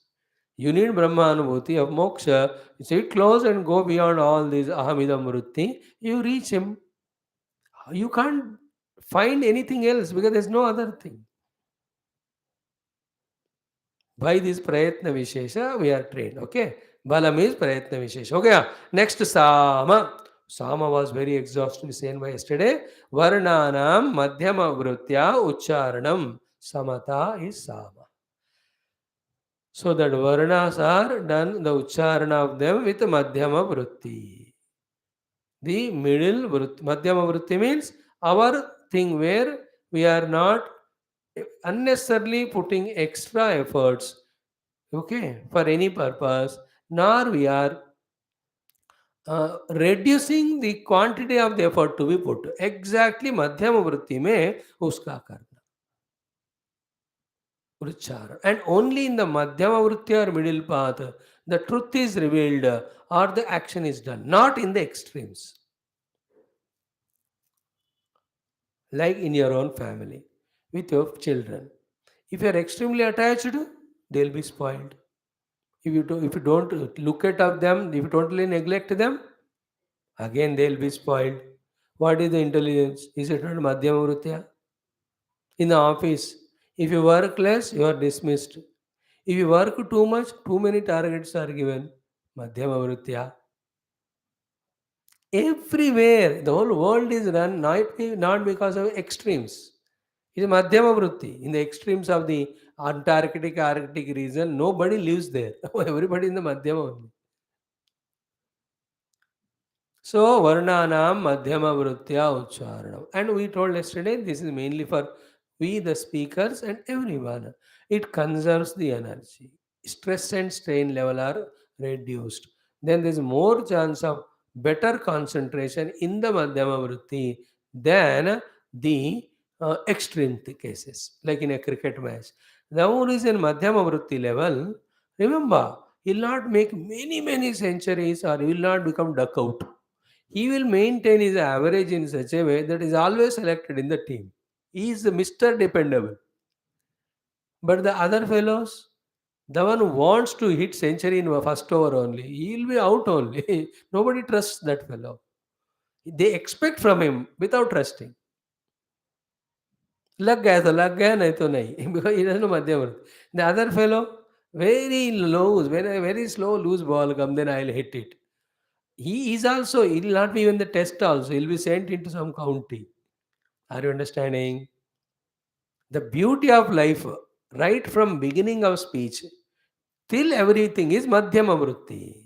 You need Brahma Anubhuti of moksha. Sit close and go beyond all this ahamidam vritti. You reach him. You can't find anything else because there's no other thing. By this prayatna vishesha, we are trained. Okay. Balam is prayatna vishesha. Okay. Next, Sama. Sama was very exhaustively seen by yesterday. Varnanam madhyama vrutya ucharanam. Samata is Sama. So that varnas are done, the ucharana of them with madhyama vritti. The middle vritti. Madhyama vritti means our thing where we are not unnecessarily putting extra efforts, okay, for any purpose, nor we are reducing the quantity of the effort to be put. Exactly madhyama vritti में उसका करना उच्चारण. And only in the madhyama vritti or middle path the truth is revealed or the action is done, not in the extremes. Like in your own family with your children. If you are extremely attached, they'll be spoiled. If you don't look at of them, if you totally neglect them, again they'll be spoiled. What is the intelligence? Is it not madhyama vritya? In the office, if you work less, you are dismissed. If you work too much, too many targets are given. Madhyama vritya. Everywhere, the whole world is run not because of extremes. It's Madhyama Vritti. In the extremes of the Antarctic, Arctic region, nobody lives there. Everybody in the Madhyama only. So, Varnanam Madhyama Vrittya Ucharanam. And we told yesterday this is mainly for we, the speakers, and everyone. It conserves the energy. Stress and strain level are reduced. Then there is more chance of better concentration in the Madhyama Vritti than the extreme cases, like in a cricket match. The one who is in Madhyama Vritti level, remember, he will not make many centuries or he will not become duck out. He will maintain his average in such a way that is always selected in the team. He is the Mr. Dependable. But the other fellows, the one who wants to hit century in first over only, he will be out only. Nobody trusts that fellow. They expect from him without trusting. लग गया तो लग गया नहीं तो नहीं because he doesn't know Madhyavarti. The other fellow, very low, very slow loose ball come, then I'll hit it. He is also, he will not be even the test also. He'll be sent into some county. Are you understanding? The beauty of life, right from beginning of speech till everything is Madhyama Vritti.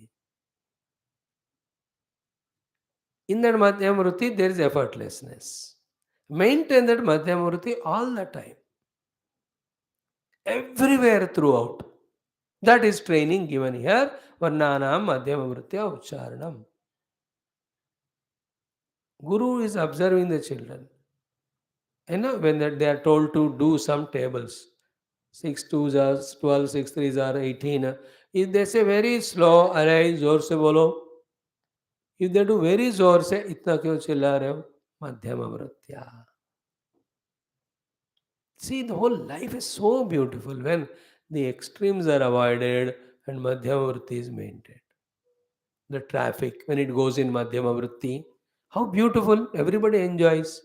In that Madhyama Vritti, there is effortlessness. Maintain that Madhyama Vritti all the time. Everywhere throughout. That is training given here. Varnanam Madhyama Vritya Ucharanam. Guru is observing the children. When they are told to do some tables, 6 twos are 12, 6 threes are 18. If they say very slow, arise, जोर से बोलो. If they do very जोर से, इतना क्यों चिल्ला रहे हो? मध्यम वृत्या. See, the whole life is so beautiful when the extremes are avoided and madhyama vritti is maintained. The traffic, when it goes in madhyama vritti, how beautiful, everybody enjoys.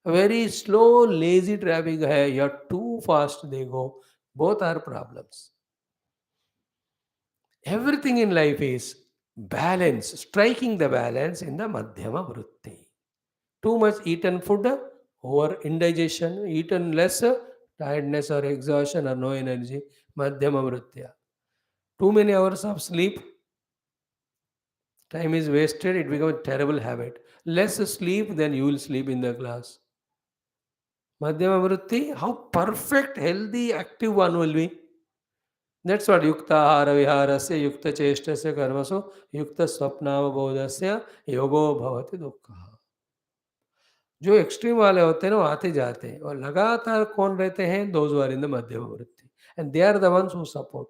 A very slow, lazy traffic hai, you're too fast they go. Both are problems. Everything in life is balance, striking the balance in the madhyama vritti. Too much eaten food, over indigestion, eaten less, tiredness or exhaustion or no energy, madhyama vritya. Too many hours of sleep, time is wasted, it becomes a terrible habit. Less sleep, then you will sleep in the class. Madhyama vritti, how perfect, healthy, active one will be. That's what yukta ahara viharasya, yukta cheshtasya karmasu, yukta swapnavabodhasya, yogo bhavati dukkha. जो extreme वाले होते हैं ना वो आते जाते हैं और लगातार कौन रहते हैं those are in the madhyam vritti and they are the ones who support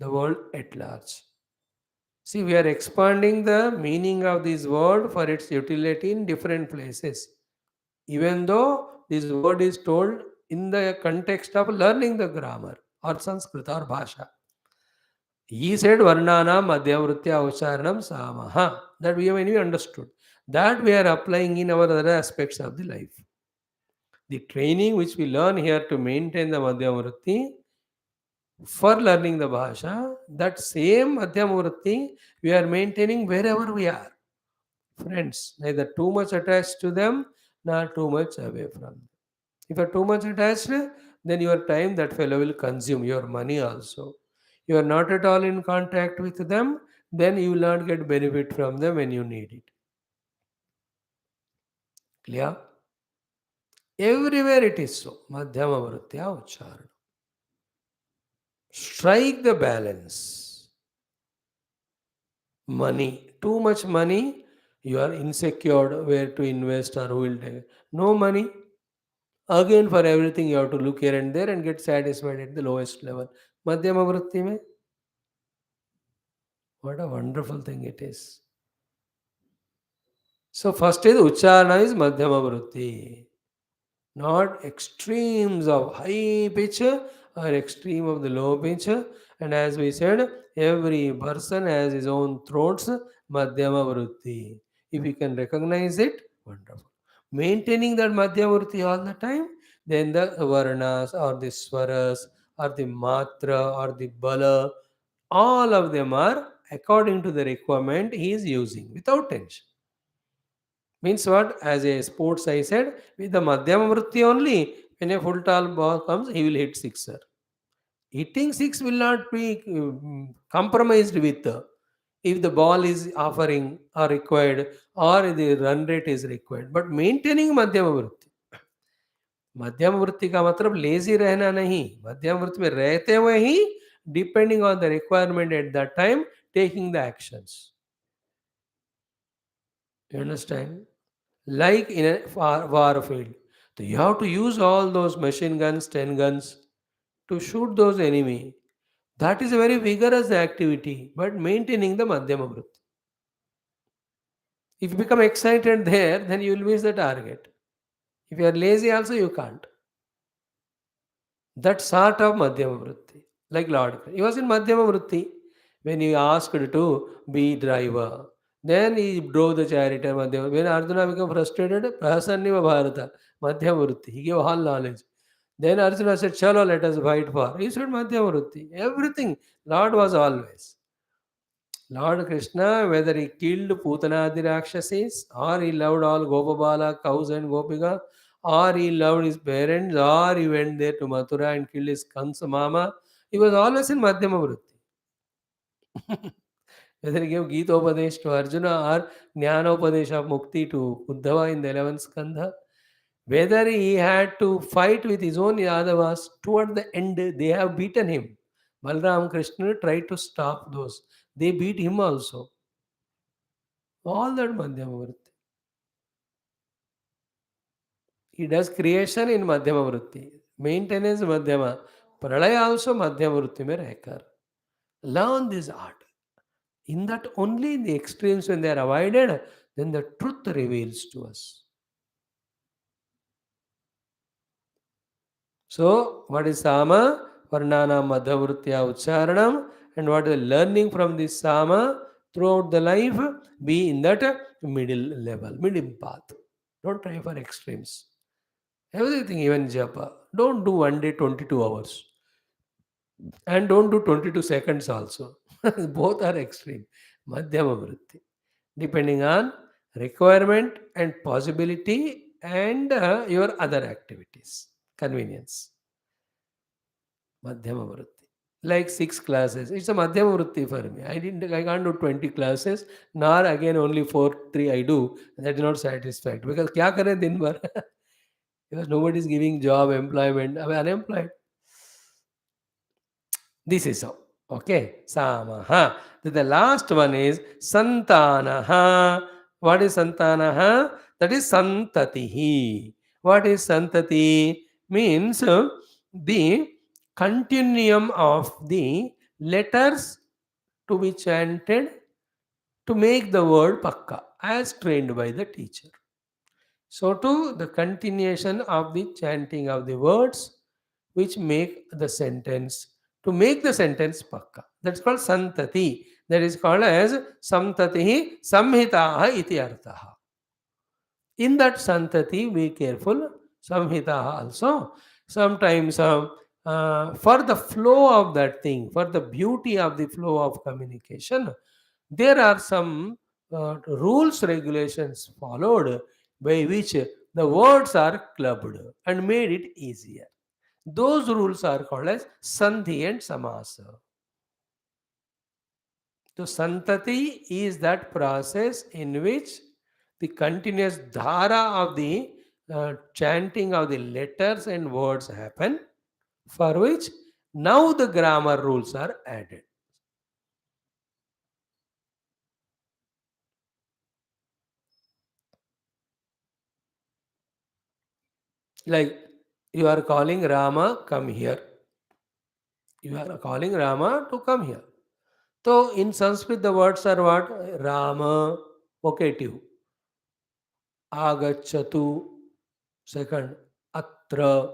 the world at large see we are expanding the meaning of this word for its utility in different places even though this word is told in the context of learning the grammar or Sanskrit और भाषा he said varnana madhyavritya ucharanam samaha that we have anyway understood that we are applying in our other aspects of the life. The training which we learn here to maintain the Madhyama Vritti for learning the Bhasha, that same Madhyama Vritti we are maintaining wherever we are. Friends, neither too much attached to them nor too much away from them. If you are too much attached, then your time that fellow will consume, your money also. You are not at all in contact with them, then you will not get benefit from them when you need it. Clear? Everywhere it is so. Madhyama Vritya Ucharana. Strike the balance. Money, too much money, you are insecure where to invest or who will take. No money, again for everything you have to look here and there and get satisfied at the lowest level. Madhyama vritti mein, what a wonderful thing it is. So first is ucharana is madhyama vritti, not extremes of high pitch or extreme of the low pitch. And as we said, every person has his own throats, madhyama vritti. If you can recognize it, wonderful. Maintaining that madhyama vritti all the time, then the varnas or the swaras or the matra or the bala, all of them are according to the requirement he is using without tension. Means what? As a sports, I said, with the Madhyama Vritti only, when a full tall ball comes, he will hit sixer. Hitting six will not be compromised with if the ball is offering or required or the run rate is required. But maintaining Madhyama Vritti. मध्यम वृत्ति का मतलब lazy रहना नहीं, मध्यम वृत्ति में रहते हुए ही depending on the requirement at that time taking the actions. You understand? Like in a war field. So you have to use all those machine guns, 10 guns to shoot those enemy. That is a very vigorous activity, but maintaining the Madhyama Vritti. If you become excited there, then you will miss the target. If you are lazy also, you can't. That sort of Madhyama Vritti. Like Lord, he was in Madhyama Vritti when he asked to be driver. Then he drove the chariot. When Arjuna became frustrated, Prasanniva Bharata, Madhyama Vritti. He gave all knowledge. Then Arjuna said, Chalo, let us fight for. He said Madhyama Vritti. Everything. Lord was always. Lord Krishna, whether he killed Putanadi Rakshasis, or he loved all Gopabala, cows and Gopika, or he loved his parents, or he went there to Mathura and killed his Kansa Mama, he was always in Madhyama Vritti. Whether he gave Gita Upadesh to Arjuna or Jnana Upadesh of Mukti to Uddhava in the 11th Skandha, whether he had to fight with his own Yadavas, toward the end they have beaten him. Balram Krishna tried to stop those. They beat him also. All that Madhyama Vritti. He does creation in Madhyama Vritti. Maintenance Madhyama. Pralaya also Madhyama Vritti mein rehkar. Learn this art. In that only the extremes when they are avoided, then the truth reveals to us. So, what is Sama? Varnana Madhavritya Ucharanam. And what is the learning from this Sama throughout the life? Be in that middle level, middle path. Don't try for extremes. Everything, even japa. Don't do one day 22 hours. And don't do 22 seconds also. Both are extreme. Madhyama Vritti. Depending on requirement and possibility and your other activities. Convenience. Madhyama Vritti. Like 6 classes. It's a Madhyama Vritti for me. I can't do 20 classes, nor again only 4, 3 I do. That is not satisfied. Because kya kare din bhar? Because nobody is giving job, employment. I am unemployed. This is how. Okay. Samaha. Then the last one is Santanaha. What is Santanaha? That is Santatihi. What is Santati? Means the continuum of the letters to be chanted to make the word pakka as trained by the teacher. So, to the continuation of the chanting of the words which make the sentence, to make the sentence pakka. That's called santati. That is called as samtatihi samhitaha iti arthaha. In that santati, be careful, samhitaha also. Sometimes for the flow of that thing, for the beauty of the flow of communication, there are some rules, regulations followed by which the words are clubbed and made it easier. Those rules are called as sandhi and samasa. So santati is that process in which the continuous dhara of the chanting of the letters and words happen, for which now the grammar rules are added. Like you are calling Rama, come here. You are calling Rama to come here. So in Sanskrit, the words are what? Rama, vocative. Agachatu, second. Atra,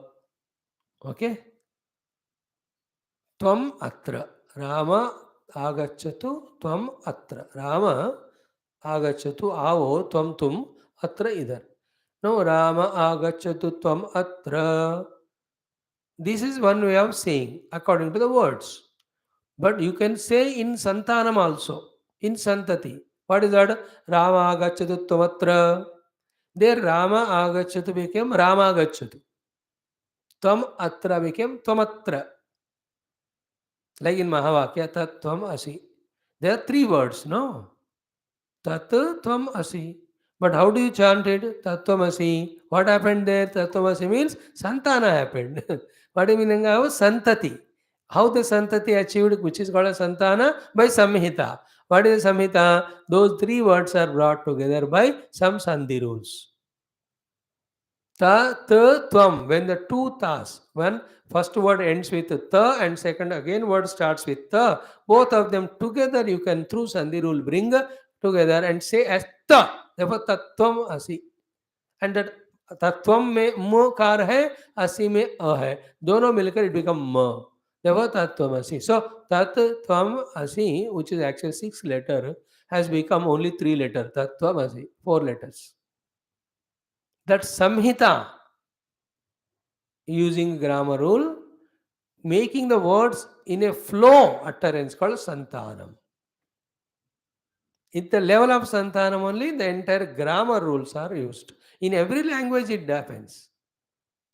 okay. Tvam atra. Rama agachatu, tvam atra. Rama agachatu, avo, tvam tum, atra idhar. No, Rama agachatu, tvam atra. This is one way of saying according to the words. But you can say in Santanam also, in Santati. What is that? Rama agachatu tvamatra. There Rama agachatu became Rama agachatu. Tvam atra became tvamatra. Like in Mahavakya, tat tvam asi. There are three words, no? Tat tvam asi. But how do you chant it? Tat tvam asi. What happened there? Tat tvam asi means Santana happened. What do you mean of Santati? How the Santati achieved, which is called a Santana? By Samhita. What is Samhita? Those three words are brought together by some Sandhi rules. Ta, ta, tvam. When the two tas, when first word ends with ta and second again word starts with ta, both of them together you can through Sandhi rule bring together and say as ta. Therefore tattvam asi. And that तत्वम में म car है असी में अ है दोनों मिलकर it become म therefore tatvamasi. So tattvam which is actually 6 letter has become only 3 letter tatvamasi 4 letters. That samhita using grammar rule making the words in a flow utterance called santanam. At the level of santanam only the entire grammar rules are used. In every language it happens.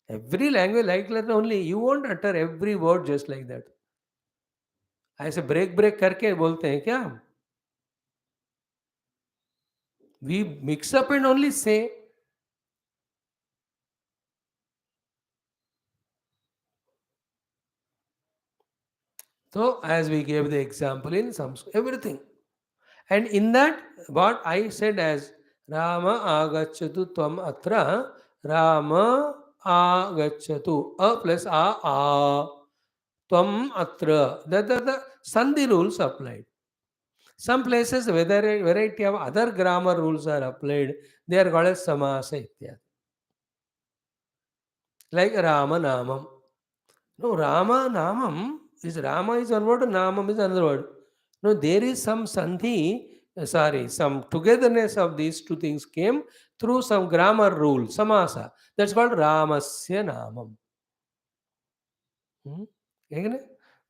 Every language like that only. You won't utter every word just like that. ऐसे break break करके बोलते हैं क्या? We mix up and only say. So as we gave the example in some everything. And in that what I said as Rama agachatu tvam atra Rama agachatu a plus a tvam atra. The Sandhi rules applied. Some places whether a variety of other grammar rules are applied, they are called as samasa ityadi. Like Rama Namam. No, Rama Namam is Rama is one word, Namam is another word. No, there is some sandhi, some togetherness of these two things came through some grammar rule, samasa. That's called Ramasya Namam. Hmm? Again?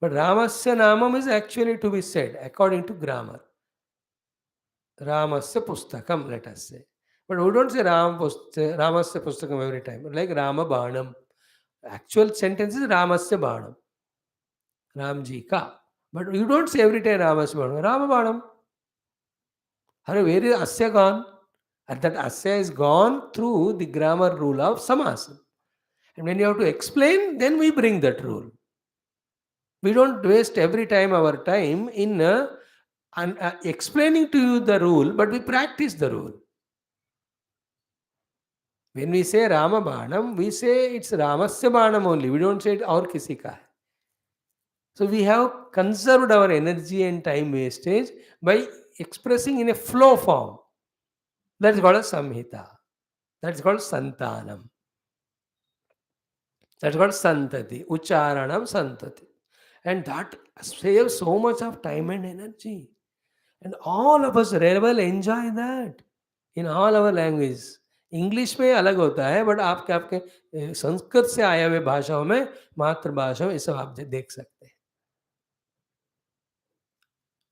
But Ramasya Namam is actually to be said according to grammar. Ramasya Pustakam, let us say. But we don't say Ramasya Pustakam every time. Like Rama Banam. Actual sentence is Ramasya Banam. Ramji ka. But you don't say every time Ramasya Banam. Rama Banam. Where is Asya gone? And that Asya is gone through the grammar rule of Samas. And when you have to explain, then we bring that rule. We don't waste every time our time in explaining to you the rule, but we practice the rule. When we say Rama Banam, we say it's Ramasya Banam only. We don't say it aur kisi ka hai. So we have conserved our energy and time wastage by expressing in a flow form. That's called a Samhita. That's called Santanam. That's called Santati. Ucharanam Santati. And that saves so much of time and energy. And all of us will enjoy that in all our languages. English में अलग होता है but आपके आपके संस्कृत से आए हुए भाषाओं में मातृभाषा में ये सब आप देख सकते हैं.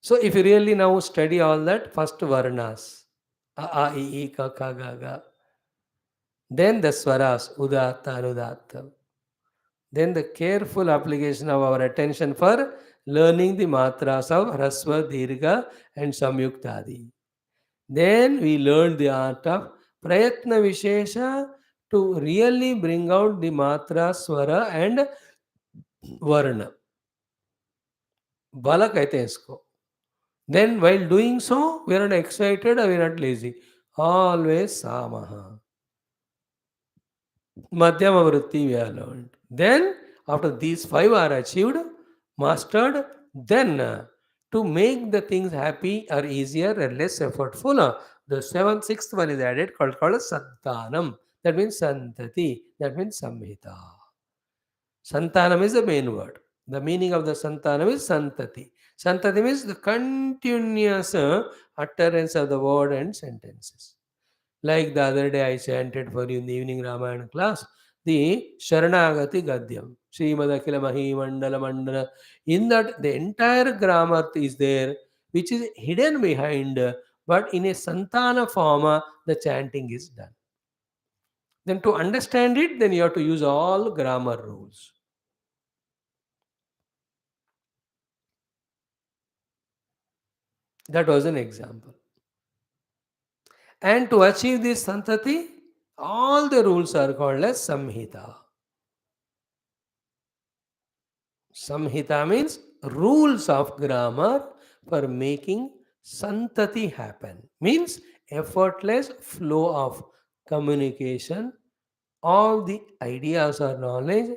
So if you really now study all that, first varnas, a, I, ka, ga, ga. Then the swaras, udatta, anudatta. Then the careful application of our attention for learning the matras of Hrasva, Dirgha and Samyuktadi. Then we learn the art of Prayatna Vishesha to really bring out the matra, swara and varna. Bala कहते हैं इसको. Then while doing so, we are not excited or we are not lazy. Always samaha. Madhyama Vritti we have learned. Then, after these five are achieved, mastered, then to make the things happy or easier and less effortful, the sixth one is added called as Santanam. That means Santati. That means Samhita. Santanam is the main word. The meaning of the Santanam is Santati. Santati means the continuous utterance of the word and sentences. Like the other day I chanted for you in the evening Ramayana class, the Sharanagati Gadyam, Srimad Akhila Mahi Mandala Mandala. In that, the entire grammar is there, which is hidden behind, but in a Santana form, the chanting is done. Then to understand it, then you have to use all grammar rules. That was an example. And to achieve this Santati, all the rules are called as Samhita. Samhita means rules of grammar for making santati happen. Means effortless flow of communication, all the ideas or knowledge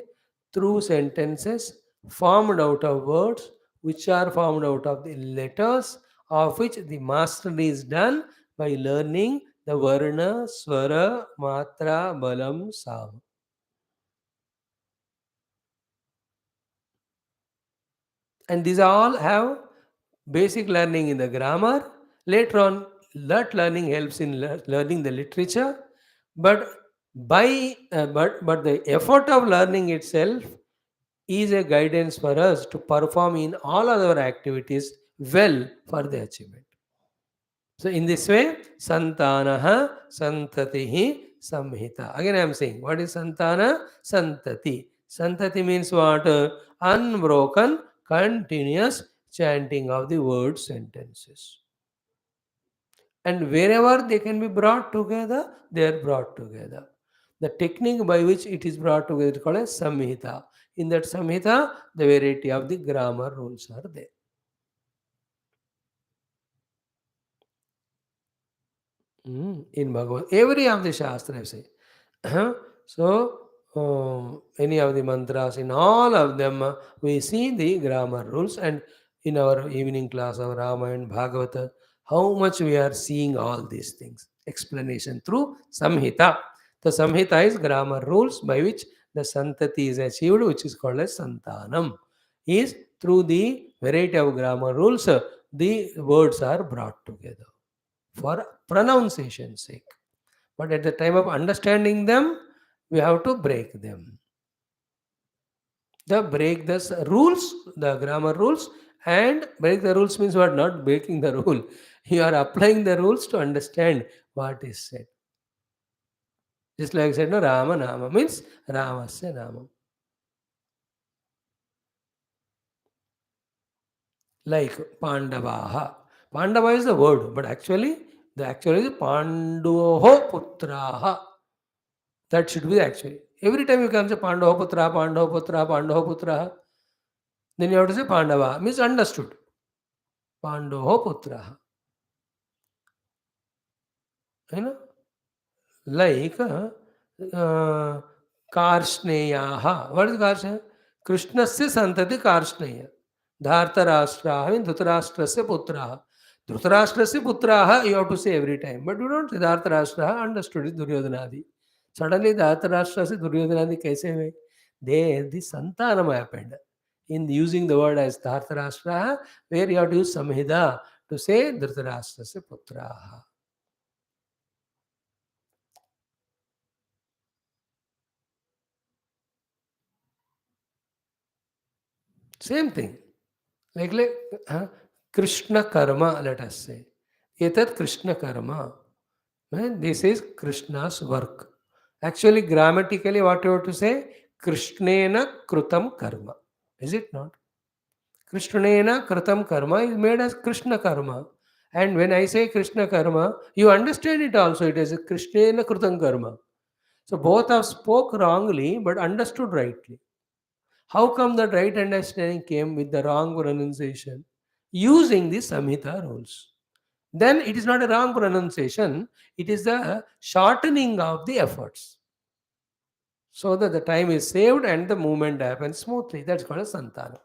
through sentences formed out of words which are formed out of the letters, of which the mastery is done by learning the varna, swara, matra, balam, sam. And these all have basic learning in the grammar. Later on, that learning helps in learning the literature. But but the effort of learning itself is a guidance for us to perform in all other activities well for the achievement. So in this way, santanaha santatihi samhita. Again I am saying, what is santana? Santati. Santati means what? Unbroken, continuous chanting of the word sentences. And wherever they can be brought together, they are brought together. The technique by which it is brought together is called as samhita. In that samhita, the variety of the grammar rules are there. In Bhagavad, every of the Shastra, I say. So, any of the mantras, in all of them, we see the grammar rules, and in our evening class of Rama and Bhagavata, how much we are seeing all these things. Explanation through Samhita. The Samhita is grammar rules by which the Santati is achieved, which is called as Santanam. Is through the variety of grammar rules, the words are brought together for pronunciation's sake. But at the time of understanding them, we have to break them. The break the rules, the grammar rules, and break the rules means what? Not breaking the rule. You are applying the rules to understand what is said. Just like I said, no, Rama Nama means Ramasya Nama. Like Pandavaha. Pandava is the word, but actually, the actual is Pandoho Putraha. That should be actually. Every time you can say Pandava Putra, Pandava Putra, Pandava Putra, then you have to say Pandava. Means understood. Pandava Putra. You know? Like Karshneyaha. What is Karshneya? Krishnasya Santati Karshneya. Dhartarashtraha means Dhritarashtrasya Putraha. Dhritarashtrasya Putraha you have to say every time. But you don't say Dhartarashtraha, understood is Duryodhanadi. Suddenly Dhartarashtrasya Duryodhanadi kaise हुए? There the Santanam happened. In using the word as Dhartarashtraha, where you have to use Samhita to say Dhritarashtrasya Putraha. Same thing. Like Krishna karma, let us say. Etat Krishna karma. This is Krishna's work. Actually, grammatically, what you have to say? Krishnena krutam karma. Is it not? Krishnena krutam karma is made as Krishna karma. And when I say Krishna karma, you understand it also. It is Krishnena krutam karma. So both have spoke wrongly but understood rightly. How come that right understanding came with the wrong pronunciation? Using the Samhita rules. Then it is not a wrong pronunciation, it is the shortening of the efforts. so that the time is saved and the movement happens smoothly. That's called a santana.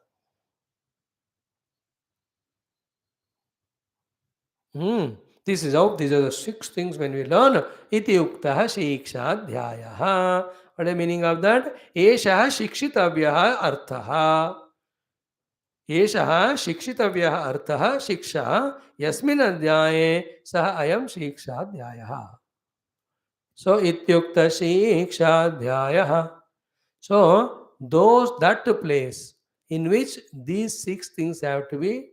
Hmm. This is how, these are the six things when we learn. Iti uktaha shikshadhyayaha. What is the meaning of that? Eshaha shikshitavyaha arthaha. Eshaha shikshitavyaha arthaha shiksha yasmin adhyaye saha ayam shikshadhyayaha. So ityukta shikshadhyayaha. So those, that place in which these six things have to be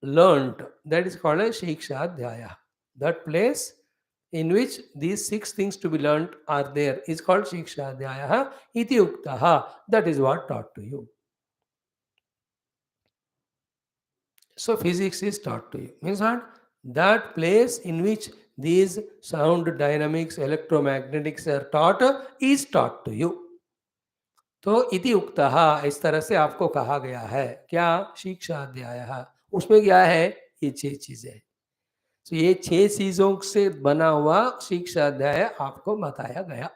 learnt, that is called as Shikshadhyaya. That place in which these six things to be learnt are there is called Shikshadhyaya iti uktaha. That is what taught to you. So physics is taught to you. Means what? That place in which these sound dynamics, electromagnetics are taught is taught to you. तो इति उक्तः, इस तरह से आपको कहा गया है क्या? शिक्षा अध्याय, उसमें क्या है? ये छह चीजें। तो ये छह चीजों से बना हुआ शिक्षा अध्याय आपको बताया गया.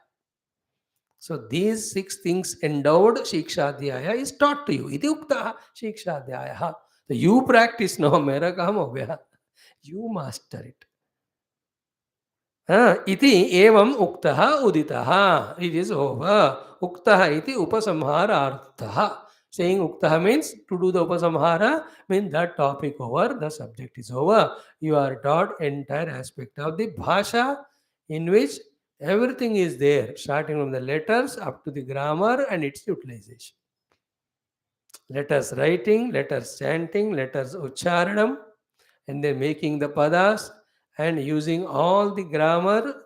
So these six things endowed शिक्षा अध्याय is taught to you. इति उक्तः शिक्षा अध्याय. So you practice now. मेरा काम हो गया. You master it. इति एवं उक्तः उदितः. It is over. उक्तः इति उपसंहारार्थः. Saying uktaha means to do the upasamhara, means that topic over, the subject is over. You are taught entire aspect of the bhasha in which everything is there, starting from the letters up to the grammar and its utilization. Letters writing, letters chanting, letters ucharanam, and then making the padas and using all the grammar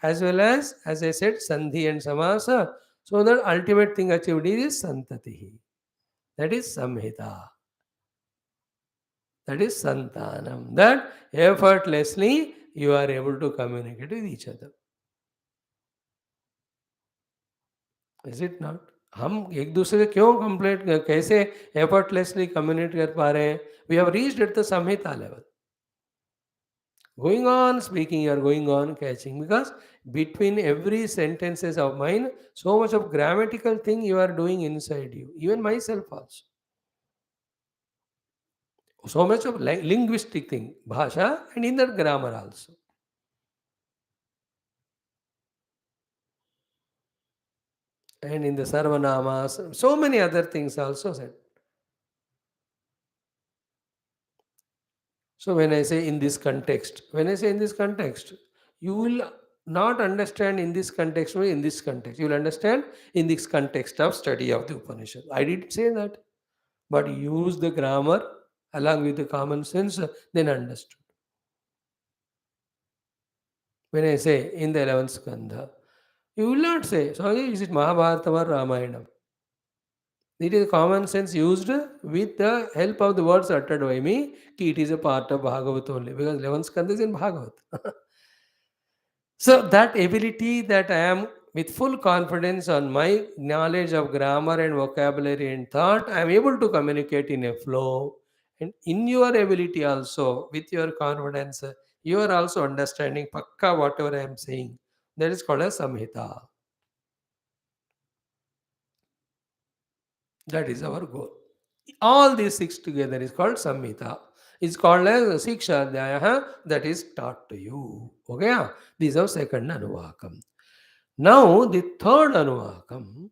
as well as I said, sandhi and samasa, so that ultimate thing achieved is santatihi. That is samhita. That is santanam. That effortlessly you are able to communicate with each other. Is it not? हम एक दूसरे से क्यों complaint, कैसे effortlessly communicate कर पा रहे हैं? We have reached at the samhita level. Going on speaking, you are going on catching, because between every sentences of mine, so much of grammatical thing you are doing inside you. Even myself also. So much of linguistic thing, bhasha, and in that grammar also. And in the sarvanamas, so many other things also said. So when I say in this context, you will not understand in this context or in this context. You will understand in this context of study of the Upanishad. I didn't say that, but use the grammar along with the common sense, then understood. When I say in the 11th skandha, you will not say, so is it Mahabharata or Ramayana? It is common sense used with the help of the words uttered by me. Ki it is a part of Bhagavat only, because 11th skandha is in Bhagavat. So that ability that I am with full confidence on my knowledge of grammar and vocabulary and thought, I am able to communicate in a flow. And in your ability also, with your confidence, you are also understanding pakka whatever I am saying. That is called a samhita. That is our goal. All these six together is called samhita. It's called as Siksha Adhyaya, that is taught to you. Okay? This is our second Anuvakam. Now, the third Anuvakam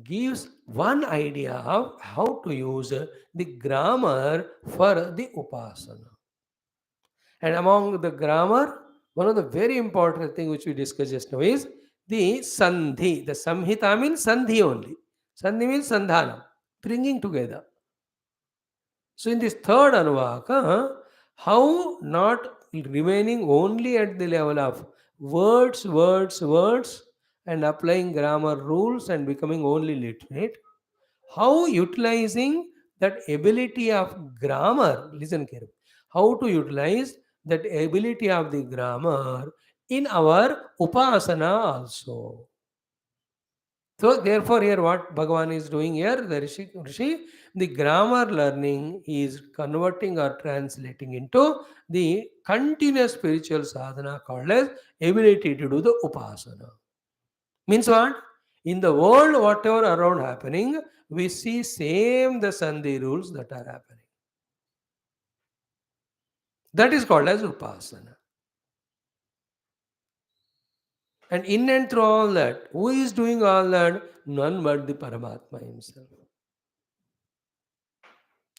gives one idea of how to use the grammar for the Upasana. And among the grammar, one of the very important thing which we discussed just now is the Sandhi. The Samhita means Sandhi only. Sandhi means Sandhanam, bringing together. So in this third Anuvaka, how not remaining only at the level of words, and applying grammar rules and becoming only literate, how utilizing that ability of grammar, listen carefully, how to utilize that ability of the grammar in our Upasana also. So therefore, here what Bhagavan is doing here, the Rishi, the grammar learning is converting or translating into the continuous spiritual sadhana called as ability to do the upasana. Means what? In the world, whatever around happening, we see same the Sandhi rules that are happening. That is called as Upasana. And in and through all that, who is doing all that? None but the Paramatma himself.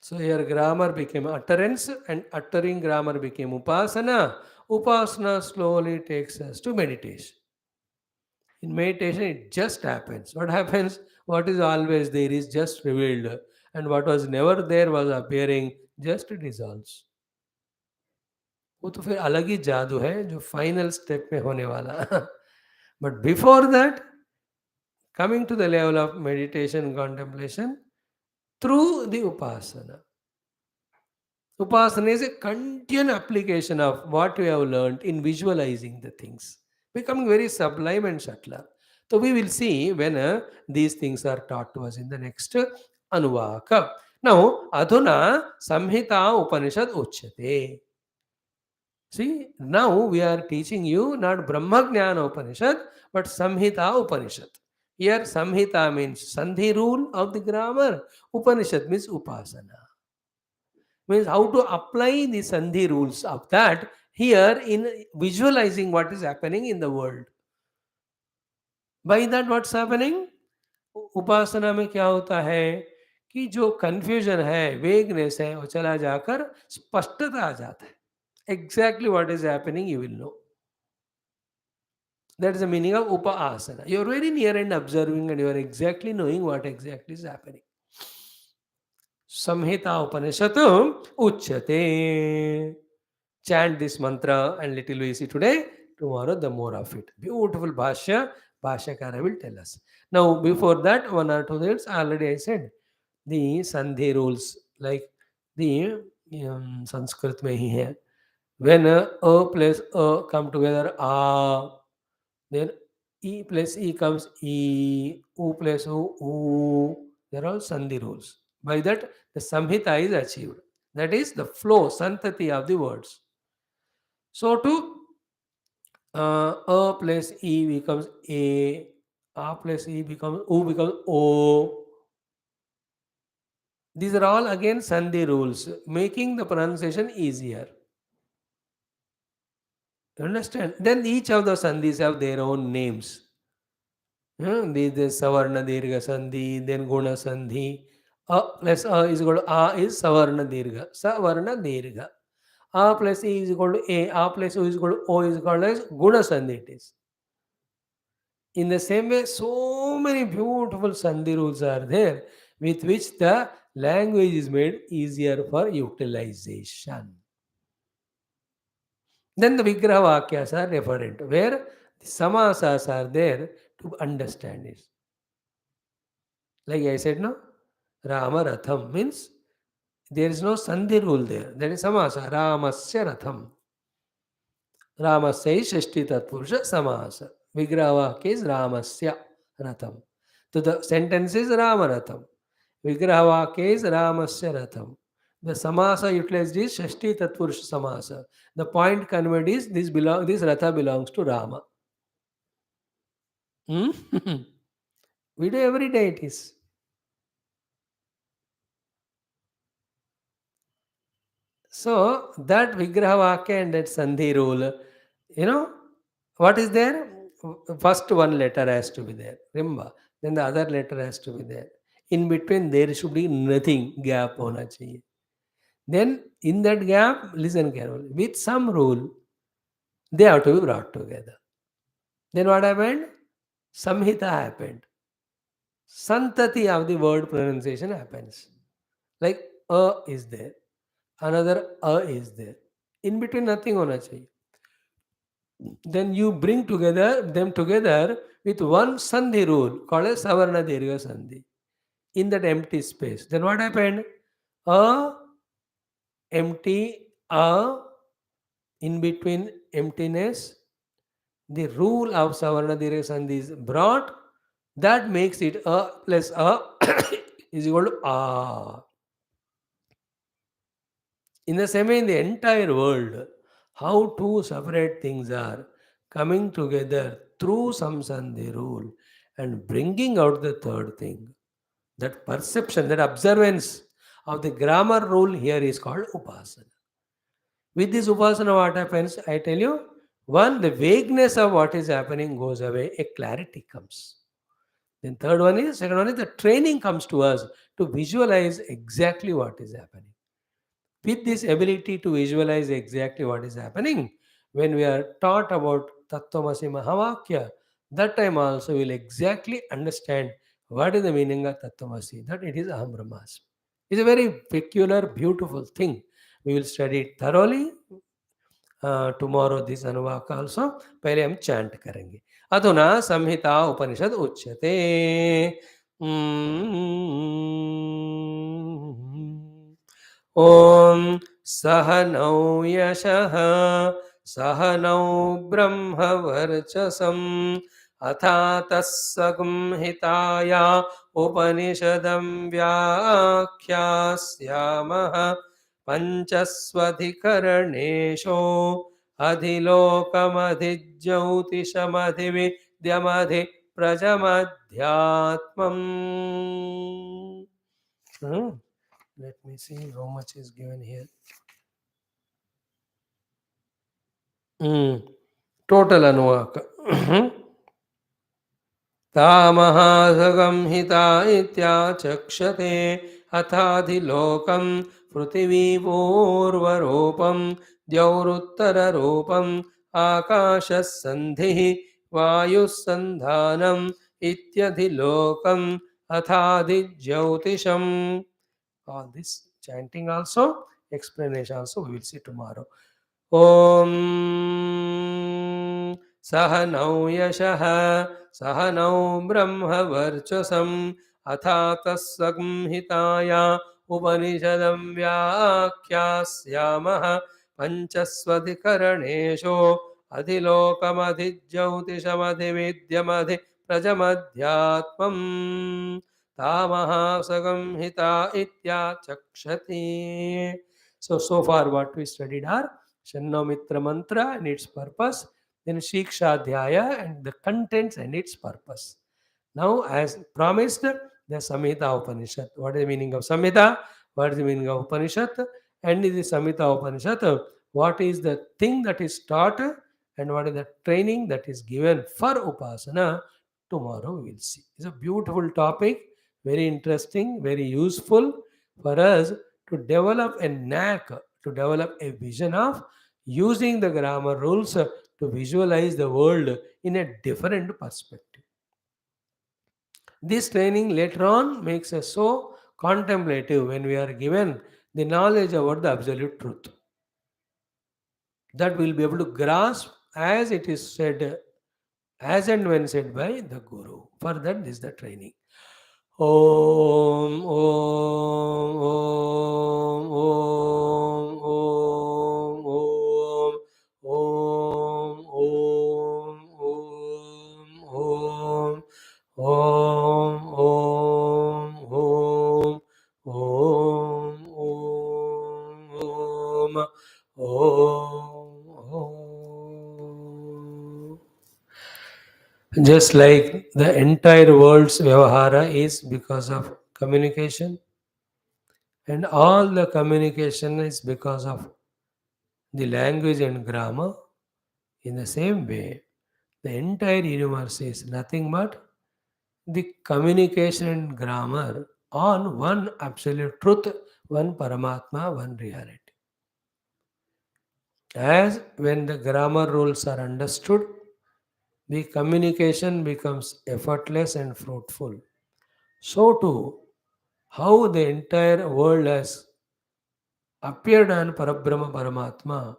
So here grammar became utterance and uttering grammar became Upasana. Upasana slowly takes us to meditation. In meditation, it just happens. What happens? What is always there is just revealed, and what was never there was appearing, just dissolves. वो तो फिर अलग ही जादू है जो final step में होने वाला. But before that, coming to the level of meditation contemplation through the upasana. Upasana is a continual application of what we have learned in visualizing the things, becoming very sublime and subtler. So we will see when these things are taught to us in the next Anuvaka. Now, Adhuna Samhita Upanishad Uchyate. See, now we are teaching you not Brahmajnana Upanishad, but Samhita Upanishad. Here, Samhita means Sandhi rule of the grammar. Upanishad means Upasana. Means how to apply the Sandhi rules of that here in visualizing what is happening in the world. By that, what's happening? उपासना में क्या होता है कि जो confusion है, vagueness है, वो चला जाकर स्पष्टता आ जाता है. Exactly what is happening, you will know. That is the meaning of upasana. You are very near and observing, and you are exactly knowing what exactly is happening. Samhita Upanishad Uchyate. Chant this mantra and little we see today. Tomorrow, the more of it. Beautiful Bhashya. Bhashyakara will tell us. Now, before that, 1 or 2 days, already I said the Sandhi rules, like the Sanskrit mein hi hai. When a plus a come together, a, then e plus e comes e, u plus u. They're all Sandhi rules. By that, the Samhita is achieved. That is the flow, santati of the words. So to a plus e becomes a plus e becomes u becomes o. These are all again Sandhi rules, making the pronunciation easier. You understand? Then each of the Sandhis have their own names. The Savarna Dirgha Sandhi, then Guna Sandhi. A plus a is equal to a is Savarna Dirgha. Savarna Dirgha. A plus e is equal to a plus o is equal to o is called as Guna Sandhi it is. In the same way, so many beautiful Sandhi rules are there with which the language is made easier for utilization. Then the Vigraha Vakyas are referent, where the Samasas are there to understand it. Like I said, no? Rama Ratham means there is no Sandhi rule there. That is Samasa. Ramasya Ratham. Ramasya is Shashti Tatpurusha Samasa. Vigraha Vakya is Ramasya Ratham. So the sentence is Rama Ratham. Vigraha Vakya is Ramasya Ratham. The Samasa utilized is Shashti Tatpurusha Samasa. The point conveyed is this Ratha belongs to Rama. Hmm? We do every day it is. So that Vigraha Vakya and that Sandhi rule, what is there? First one letter has to be there. Remember, then the other letter has to be there. In between, there should be nothing. Gap hona chahiye. Then in that gap, listen carefully. With some rule, they have to be brought together. Then what happened? Samhita happened. Santati of the word pronunciation happens. Like a is there. Another a is there. In between nothing hona chahiye. Then you bring them together with one sandhi rule called as Savarna Dirgha Sandhi in that empty space. Then what happened? A empty, a in between emptiness, the rule of Savarna Dirgha Sandhi is brought. That makes it a plus a is equal to a. In the same way, in the entire world, how two separate things are coming together through samsandhi rule and bringing out the third thing. That perception, that observance of the grammar rule here is called upasana. With this upasana, what happens? I tell you, one, the vagueness of what is happening goes away, a clarity comes. Then second one is the training comes to us to visualize exactly what is happening. With this ability to visualize exactly what is happening, when we are taught about Tattvamasi Mahavakya, that time also we will exactly understand what is the meaning of Tattvamasi, that it is Aham Brahmasmi. It's a very peculiar, beautiful thing. We will study it thoroughly. Tomorrow this अनुवाक also पहले हम chant करेंगे अधुना संहिता उपनिषद उच्यते ओम सहनौ यशः सहनौ ब्रह्मवर्चसं अथा तस्संहिताया उपनिषदं व्याख्यास्यामः पंचस्वधिकरणेषु अधिलोकमधिज्योतिषमधिविद्यमधि प्रजमध्यात्मम्. Let me see how much is given here. Total anuvaka. तामहासगंहिता इत्याचक्षते अथाधिलोकं पृथिवीपूर्वरूपं द्यौरुत्तररूपम् आकाशसन्धिः वायुसन्धानम् इत्यधिलोकम् अथाधिज्योतिषम्. All this chanting also, explanation also we will see tomorrow. Om सहनौ यशः सहनौ ब्रह्मवर्चसम् अथा तस्संहिताया उपनिषदं व्याख्यास्यामः पञ्चस्वधिकरणेषु अधिलोकमधिज्योतिषमधिविद्यमधि प्रजमध्यात्मम् तामहासंहिता इत्याचक्षते. So far what we studied are Shanno Mitra Mantra and its purpose, then Shiksha and the contents and its purpose. Now, as promised, the Samhita Upanishad. What is the meaning of Samhita? What is the meaning of Upanishad? And in the Samhita Upanishad, what is the thing that is taught and what is the training that is given for Upasana? Tomorrow we will see. It's a beautiful topic, very interesting, very useful for us to develop a knack, to develop a vision of using the grammar rules to visualize the world in a different perspective. This training later on makes us so contemplative when we are given the knowledge about the absolute truth. That we'll be able to grasp as it is said, as and when said by the Guru. For that, this is the training. Om, Om, Om, Om, Om, Om, Om, Om, Om, Om, Om, Om, Om, Om, Om. Just like the entire world's vyavahara is because of communication, and all the communication is because of the language and grammar, in the same way, the entire universe is nothing but the communication and grammar on one absolute truth, one Paramatma, one reality. As when the grammar rules are understood, the communication becomes effortless and fruitful. So too, how the entire world has appeared on Parabrahma Paramatma,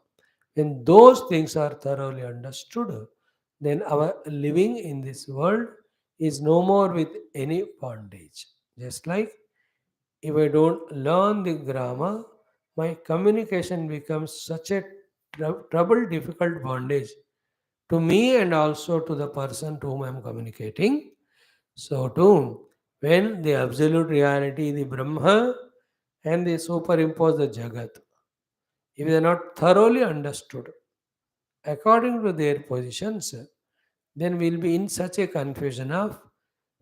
when those things are thoroughly understood, then our living in this world is no more with any bondage. Just like if I don't learn the grammar, my communication becomes such a trouble, difficult bondage to me and also to the person to whom I am communicating. So too, when the absolute reality, the Brahma, and they superimpose the Jagat, if they are not thoroughly understood according to their positions, then we'll be in such a confusion of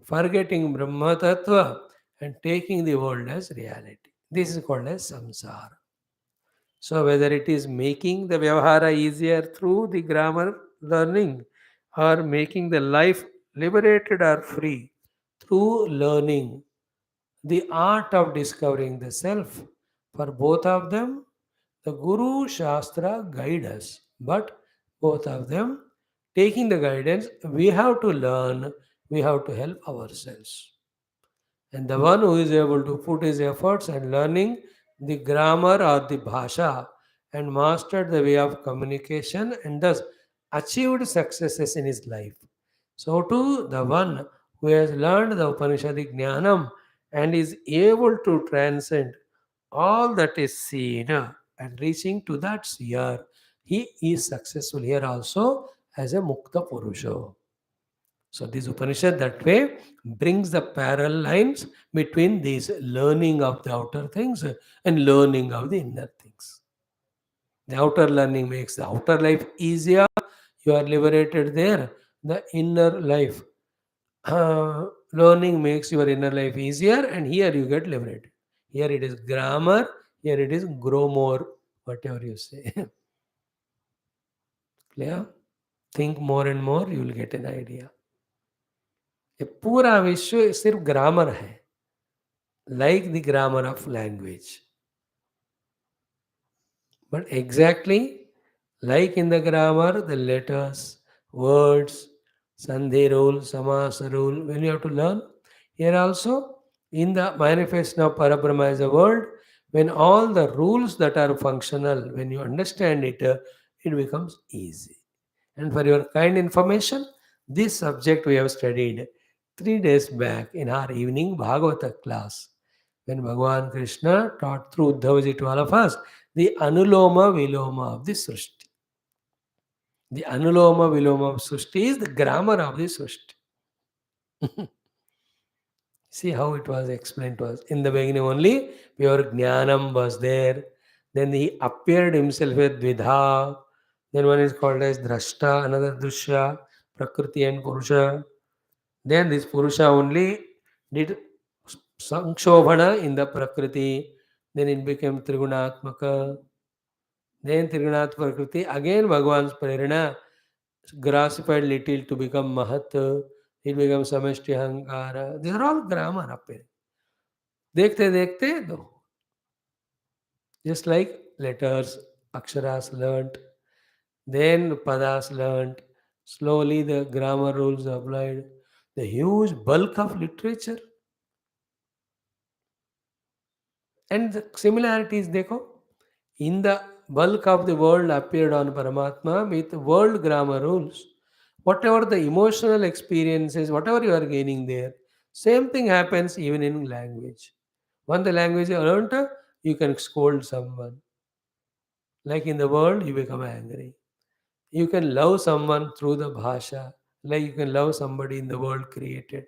forgetting Brahma Tattva and taking the world as reality. This is called as samsara. So whether it is making the vyavahara easier through the grammar learning or making the life liberated or free through learning the art of discovering the self, for both of them, the Guru Shastra guide us. But both of them, taking the guidance, we have to learn, we have to help ourselves. And the one who is able to put his efforts and learning the grammar or the bhasha and mastered the way of communication and thus achieved successes in his life. So too the one who has learned the Upanishadic Jnanam and is able to transcend all that is seen and reaching to that sphere, he is successful here also as a Mukta Purusha. So this Upanishad that way brings the parallel lines between these learning of the outer things and learning of the inner things. The outer learning makes the outer life easier. You are liberated there. The inner life learning makes your inner life easier, and here you get liberated. Here it is grammar. Here it is grow more. Whatever you say, clear? Think more and more. You will get an idea. ये पूरा विश्व सिर्फ grammar है, like the grammar of language. But exactly like in the grammar, the letters, words, sandhi rule, samasa rule, when you have to learn, here also in the manifestation of Parabrahma as a word, when all the rules that are functional, when you understand it, it becomes easy. And for your kind information, this subject we have studied 3 days back in our evening Bhagavata class, when Bhagavan Krishna taught through Uddhavaji to all of us the Anuloma Viloma of the Srishti. The Anuloma Viloma of Srishti is the grammar of the Srishti. See how it was explained to us. In the beginning only, pure Jnanam was there. Then he appeared himself with Dvidha. Then one is called as Drashta, another Drushya, Prakriti and Purusha. Then this Purusha only did Sankshobhana in the Prakriti. Then it became Trigunatmaka. Then Trigunat Prakriti, again Bhagavan's Prerana, grassified little to become Mahat. It becomes Samashti Hankara. These are all grammar up here. देखते देखते दो, just like letters, aksharas learnt, then padas learnt, slowly the grammar rules applied, the huge bulk of literature and the similarities देखो, in the bulk of the world appeared on Paramatma with world grammar rules. Whatever the emotional experiences, whatever you are gaining there, same thing happens even in language. When the language is learnt, you can scold someone. Like in the world, you become angry. You can love someone through the bhasha, like you can love somebody in the world created.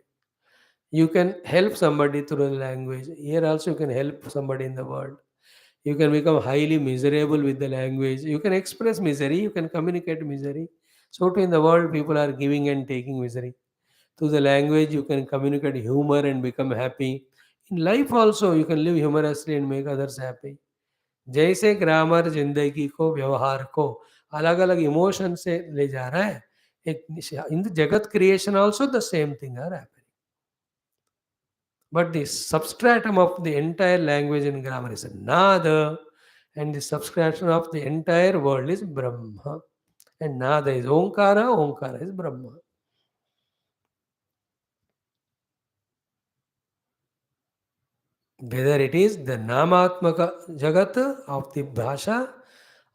You can help somebody through the language. Here also you can help somebody in the world. You can become highly miserable with the language. You can express misery, you can communicate misery. So too in the world, people are giving and taking misery. Through the language, you can communicate humor and become happy. In life also, you can live humorously and make others happy. जैसे grammar जिंदगी को व्यवहार को अलग अलग emotion से ले जा रहा है, एक in the jagat creation also the same thing are happening, but the substratum of the entire language and grammar is nada, and the substratum of the entire world is brahma, and nada is onkara, onkara is brahma. Whether it is the namatmaka jagat of the bhasha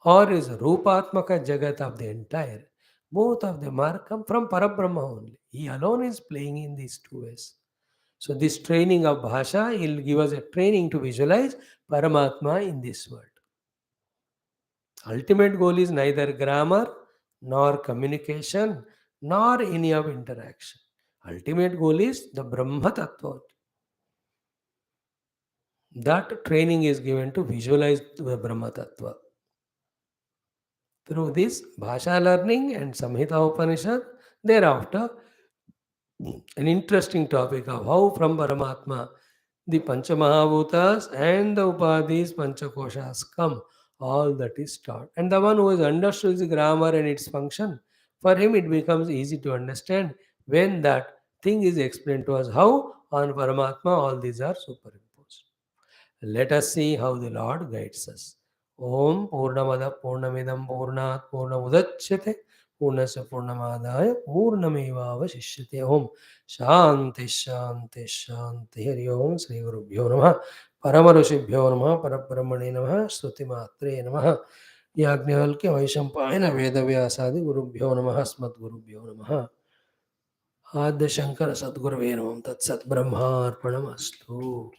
or is Rupatmaka Jagat of the entire. Both of them are come from Parabrahma only. He alone is playing in these two ways. So this training of Bhasha will give us a training to visualize Paramatma in this world. Ultimate goal is neither grammar nor communication nor any of interaction. Ultimate goal is the Brahma Tattva. That training is given to visualize the Brahma Tattva. Through this Bhasha learning and Samhita Upanishad, Thereafter, an interesting topic of how from Paramatma the Panchamahabhutas and the Upadhis Panchakoshas come. All that is taught. And the one who has understood the grammar and its function, for him it becomes easy to understand when that thing is explained to us how on Paramatma all these are superimposed. Let us see how the Lord guides us. Om Purnamada Purnamidam Purnat Purnamudachyate Purnasya Purnamadaya Purnamevavashishyate. Om Shanti Shanti Shanti Hari Om Sri Gurubhyo Namaha Paramarusibhyo Namaha Parabrahmane Namaha Stuti Matre Namaha Yagnyavalkya Vaishampayana Vedavyasadi Gurubhyo Namaha Asmat Gurubhyo Namaha Adya Shankara Sadgurave Namam Tat Sat Brahmarpanamastu.